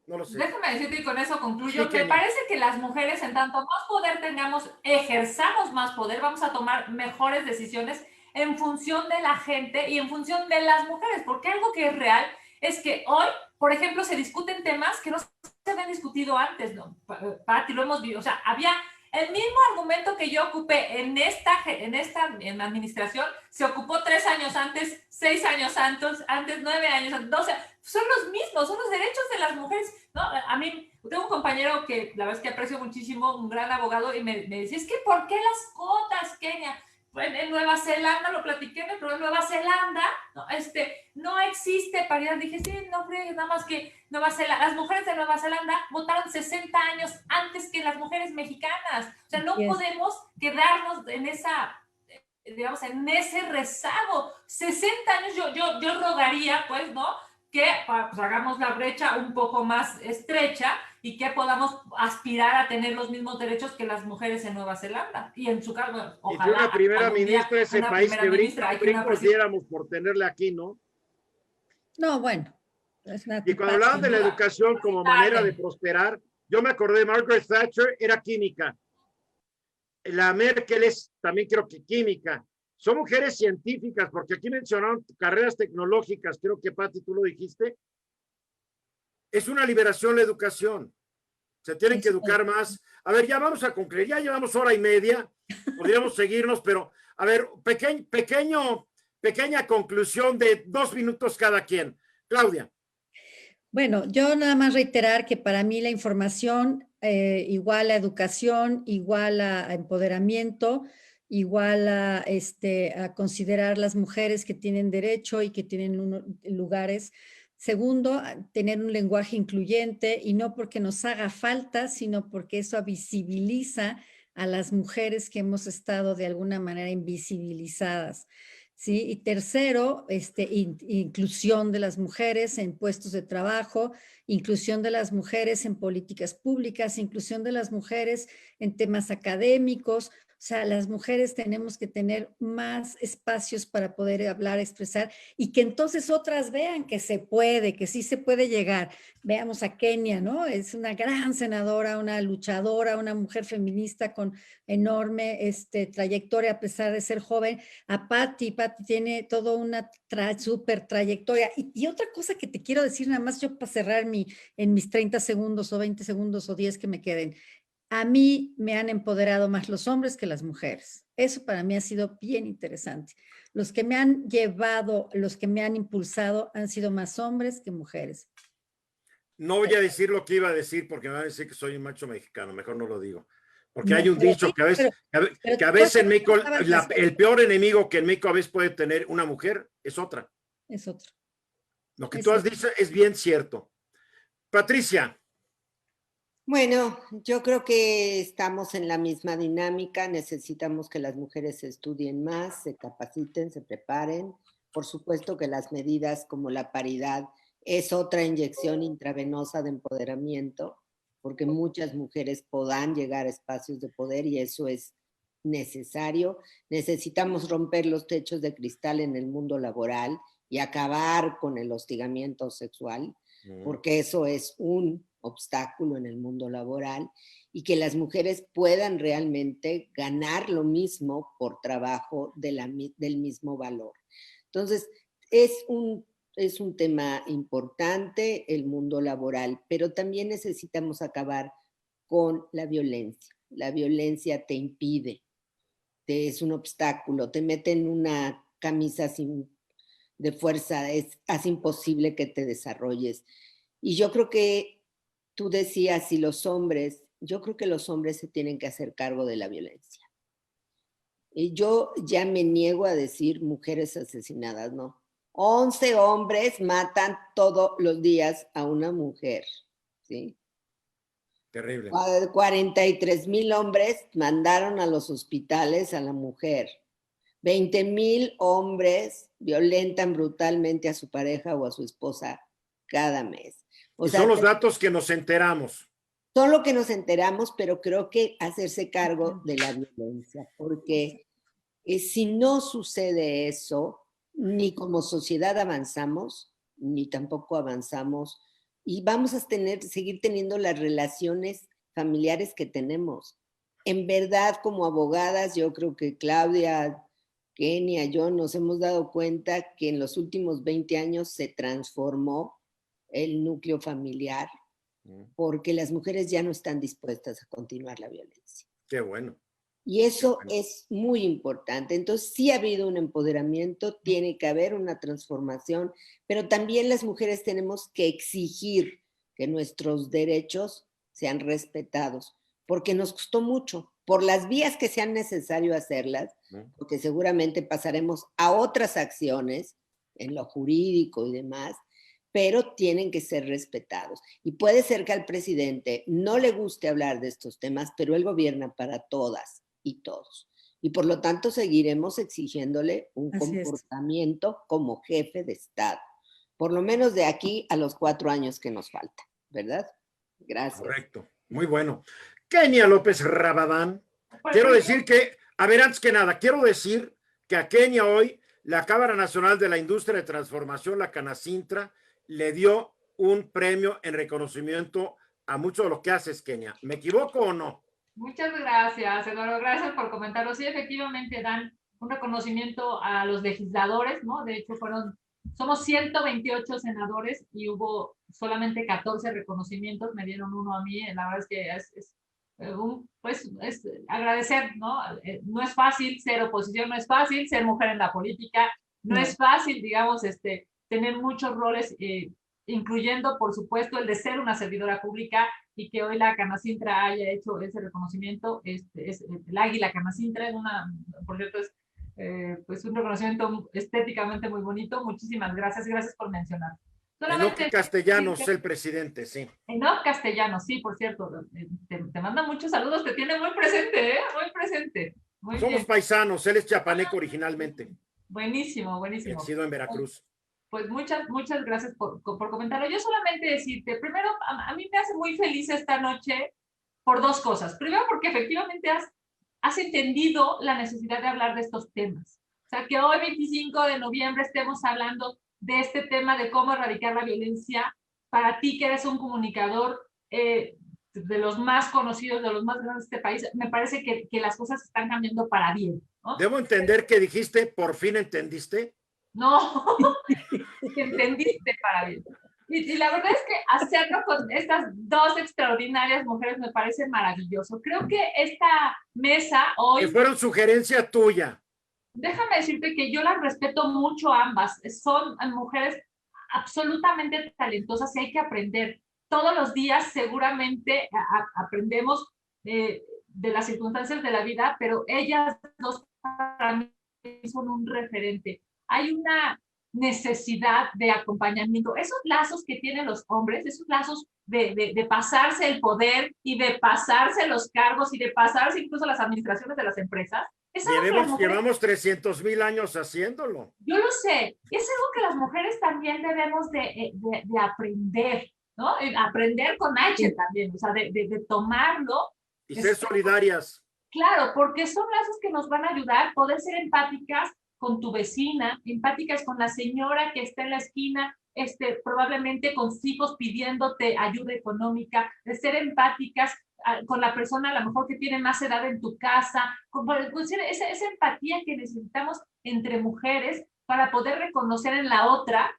No lo sé. Déjame decirte, y con eso concluyo, me parece que las mujeres, en tanto más poder tengamos, ejerzamos más poder, vamos a tomar mejores decisiones en función de la gente y en función de las mujeres, porque algo que es real es que hoy, por ejemplo, se discuten temas que no se habían discutido antes, ¿no? Pati, lo hemos visto, o sea, había el mismo argumento que yo ocupé en la administración, se ocupó 3 años antes, 6 años antes, 9 años antes, 12, son los mismos, son los derechos de las mujeres, ¿no? A mí, tengo un compañero que la verdad es que aprecio muchísimo, un gran abogado, y me dice, es que ¿por qué las cuotas, Kenia? En Nueva Zelanda, lo platiqué en el programa, Nueva Zelanda, no existe paridad. Dije, sí, no creo, nada más que las mujeres de Nueva Zelanda votaron 60 años antes que las mujeres mexicanas. O sea, no podemos quedarnos en en ese rezago. 60 años, yo rogaría, pues, ¿no? Que pues, hagamos la brecha un poco más estrecha y que podamos aspirar a tener los mismos derechos que las mujeres en Nueva Zelanda. Y en su caso, bueno, ojalá. Y que una primera ministra de ese país que brincos diéramos por tenerle aquí, ¿no? No, bueno. Y cuando hablaban de la educación como manera de prosperar, yo me acordé de Margaret Thatcher, era química. La Merkel es también creo que química. Son mujeres científicas, porque aquí mencionaron carreras tecnológicas, creo que Pati, tú lo dijiste. Es una liberación la educación. Se tienen que educar más. A ver, ya vamos a concluir. Ya llevamos 1:30. Podríamos seguirnos, pero a ver, pequeña conclusión de 2 minutos cada quien. Claudia. Bueno, yo nada más reiterar que para mí la información igual a educación, igual a empoderamiento, igual a considerar las mujeres que tienen derecho y que tienen lugares. Segundo, tener un lenguaje incluyente, y no porque nos haga falta, sino porque eso visibiliza a las mujeres que hemos estado de alguna manera invisibilizadas. ¿Sí? Y tercero, inclusión de las mujeres en puestos de trabajo, inclusión de las mujeres en políticas públicas, inclusión de las mujeres en temas académicos. O sea, las mujeres tenemos que tener más espacios para poder hablar, expresar y que entonces otras vean que se puede, que sí se puede llegar. Veamos a Kenia, ¿no? Es una gran senadora, una luchadora, una mujer feminista con enorme trayectoria a pesar de ser joven. A Patti tiene toda una súper trayectoria. Y otra cosa que te quiero decir, nada más yo para cerrar en mis 30 segundos o 20 segundos o 10 que me queden. A mí me han empoderado más los hombres que las mujeres. Eso para mí ha sido bien interesante. Los que me han llevado, los que me han impulsado han sido más hombres que mujeres. No voy a decir lo que iba a decir porque me van a decir que soy un macho mexicano, mejor no lo digo. Porque No, hay un dicho que a veces en México, el peor enemigo que en México a veces puede tener una mujer es otra. Es otro. Lo que tú has dicho es bien cierto. Patricia. Bueno, yo creo que estamos en la misma dinámica. Necesitamos que las mujeres estudien más, se capaciten, se preparen. Por supuesto que las medidas como la paridad es otra inyección intravenosa de empoderamiento, porque muchas mujeres podrán llegar a espacios de poder y eso es necesario. Necesitamos romper los techos de cristal en el mundo laboral y acabar con el hostigamiento sexual, porque eso es un obstáculo en el mundo laboral, y que las mujeres puedan realmente ganar lo mismo por trabajo del mismo valor. Entonces, es un tema importante el mundo laboral, pero también necesitamos acabar con la violencia. La violencia te impide, es un obstáculo, te mete en una camisa de fuerza, hace imposible que te desarrolles. Y yo creo que tú decías, si los hombres, yo creo que los hombres se tienen que hacer cargo de la violencia. Y yo ya me niego a decir mujeres asesinadas, no. 11 hombres matan todos los días a una mujer, ¿sí? Terrible. 43,000 hombres mandaron a los hospitales a la mujer. 20,000 hombres violentan brutalmente a su pareja o a su esposa cada mes. O sea, son los datos que nos enteramos. Son lo que nos enteramos, pero creo que hacerse cargo de la violencia, porque si no sucede eso, ni como sociedad avanzamos, ni tampoco avanzamos, y vamos a seguir teniendo las relaciones familiares que tenemos. En verdad, como abogadas, yo creo que Claudia, Kenia, yo nos hemos dado cuenta que en los últimos 20 años se transformó el núcleo familiar, porque las mujeres ya no están dispuestas a continuar la violencia. Qué bueno. Y eso es muy importante. Entonces, sí ha habido un empoderamiento, tiene que haber una transformación, pero también las mujeres tenemos que exigir que nuestros derechos sean respetados, porque nos costó mucho, por las vías que sean necesario hacerlas, porque seguramente pasaremos a otras acciones en lo jurídico y demás, pero tienen que ser respetados. Y puede ser que al presidente no le guste hablar de estos temas, pero él gobierna para todas y todos. Y por lo tanto seguiremos exigiéndole un comportamiento como jefe de Estado, por lo menos de aquí a los 4 años que nos faltan, ¿verdad? Gracias. Correcto, muy bueno. Kenia López Rabadán, quiero decir que, a ver, antes que nada, quiero decir que a Kenia hoy la Cámara Nacional de la Industria de Transformación, la Canacintra, le dio un premio en reconocimiento a mucho de lo que haces, Kenia. ¿Me equivoco o no? Muchas gracias, Eduardo. Gracias por comentarlo. Sí, efectivamente dan un reconocimiento a los legisladores, ¿no? De hecho, somos 128 senadores y hubo solamente 14 reconocimientos. Me dieron uno a mí. La verdad es que es agradecer, ¿no? No es fácil ser oposición, no es fácil ser mujer en la política, no es fácil, digamos, tener muchos roles, incluyendo, por supuesto, el de ser una servidora pública, y que hoy la Canacintra haya hecho ese reconocimiento. Es el Águila Canacintra, por cierto, es pues un reconocimiento estéticamente muy bonito. Muchísimas gracias, gracias por mencionar. Solamente Castellanos, el presidente, sí. Enoch Castellanos, sí, por cierto, te manda muchos saludos, te tiene muy presente, ¿eh? Muy presente. Muy Somos bien. paisanos, él es chapaneco originalmente. Buenísimo, buenísimo. Nacido en Veracruz. Pues muchas gracias por comentarlo. Yo solamente decirte, primero, a mí me hace muy feliz esta noche por dos cosas. Primero, porque efectivamente has entendido la necesidad de hablar de estos temas. O sea, que hoy, 25 de noviembre, estemos hablando de este tema de cómo erradicar la violencia. Para ti, que eres un comunicador de los más conocidos, de los más grandes de este país, me parece que las cosas están cambiando para bien, ¿no? Debo entender que dijiste, por fin entendiste. No, que entendiste para bien. Y la verdad es que hacerlo con estas dos extraordinarias mujeres me parece maravilloso. Creo que esta mesa hoy... Que fueron sugerencia tuya. Déjame decirte que yo las respeto mucho ambas. Son mujeres absolutamente talentosas y hay que aprender. Todos los días seguramente aprendemos de las circunstancias de la vida, pero ellas dos para mí son un referente. Hay una necesidad de acompañamiento. Esos lazos que tienen los hombres, esos lazos de pasarse el poder y de pasarse los cargos y de pasarse incluso las administraciones de las empresas. Llevamos 300,000 años haciéndolo. Yo lo sé. Es algo que las mujeres también debemos de aprender, ¿no? Aprender con H también, o sea, de tomarlo. Y ser solidarias. Claro, porque son lazos que nos van a ayudar a poder ser empáticas con tu vecina, empáticas con la señora que está en la esquina, probablemente con sus hijos pidiéndote ayuda económica, de ser empáticas con la persona a lo mejor que tiene más edad en tu casa, esa empatía que necesitamos entre mujeres para poder reconocer en la otra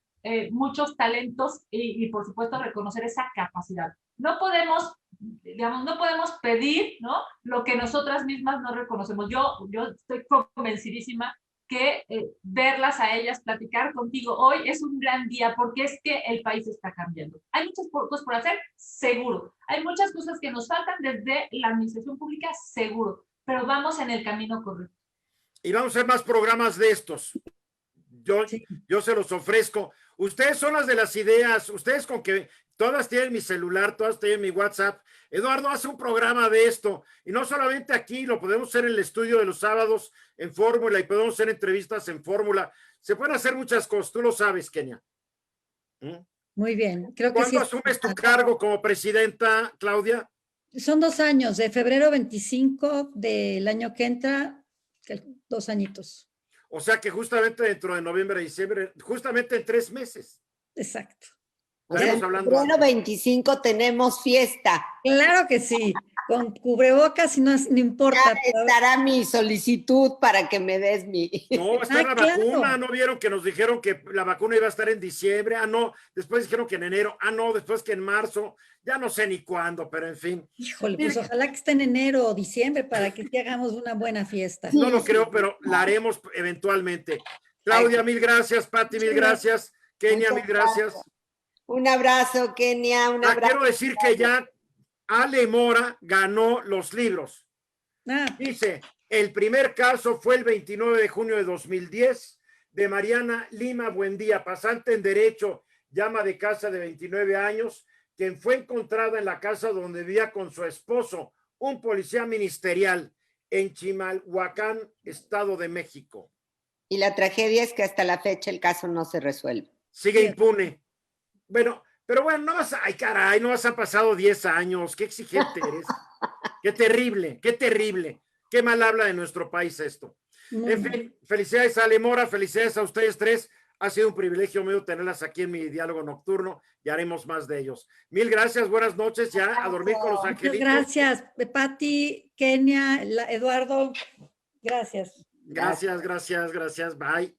muchos talentos y por supuesto reconocer esa capacidad. No podemos, digamos, no podemos pedir, ¿no?, lo que nosotras mismas no reconocemos. Yo estoy convencidísima que verlas a ellas, platicar contigo hoy es un gran día porque es que el país está cambiando. Hay muchas cosas por hacer, seguro. Hay muchas cosas que nos faltan desde la administración pública, seguro. Pero vamos en el camino correcto. Y vamos a hacer más programas de estos. Yo se los ofrezco. Ustedes son las de las ideas. Ustedes con que todas tienen mi celular, todas tienen mi WhatsApp. Eduardo hace un programa de esto. Y no solamente aquí, lo podemos hacer en el estudio de los sábados en Fórmula y podemos hacer entrevistas en Fórmula. Se pueden hacer muchas cosas. Tú lo sabes, Kenia. Muy bien. Creo que ¿Cuándo asumes tu cargo como presidenta, Claudia? Son 2 años, de febrero 25 del año que entra, 2 añitos. O sea que justamente dentro de noviembre, diciembre, justamente en 3 meses. Exacto. Estaremos hablando. Bueno, 25 tenemos fiesta. Claro que sí, con cubrebocas y no importa. Ya estará mi solicitud para que me des mi... No, está la vacuna. ¿No vieron que nos dijeron que la vacuna iba a estar en diciembre? Ah, no, después dijeron que en enero. Ah, no, después que en marzo. Ya no sé ni cuándo, pero en fin. Híjole, pues ojalá que esté en enero o diciembre para que hagamos una buena fiesta. No lo creo, pero la haremos eventualmente. Claudia, mil gracias. Pati, mil gracias. Kenia, mil gracias. Un abrazo, Kenia. Un abrazo. Quiero decir que ya Ale Mora ganó los libros. Dice, el primer caso fue el 29 de junio de 2010 de Mariana Lima Buendía, pasante en Derecho, llama de casa de 29 años, quien fue encontrada en la casa donde vivía con su esposo, un policía ministerial, en Chimalhuacán, Estado de México. Y la tragedia es que hasta la fecha el caso no se resuelve. Sigue impune. Bueno, pero bueno, no vas a, ay caray, no has pasado 10 años, qué exigente eres. Qué terrible, qué mal habla de nuestro país esto. En fin, felicidades a Ale Mora, felicidades a ustedes tres. Ha sido un privilegio mío tenerlas aquí en mi diálogo nocturno y haremos más de ellos. Mil gracias, buenas noches, ya a dormir con los angelitos. Gracias, Pati, Kenia, Eduardo, gracias. Gracias, bye.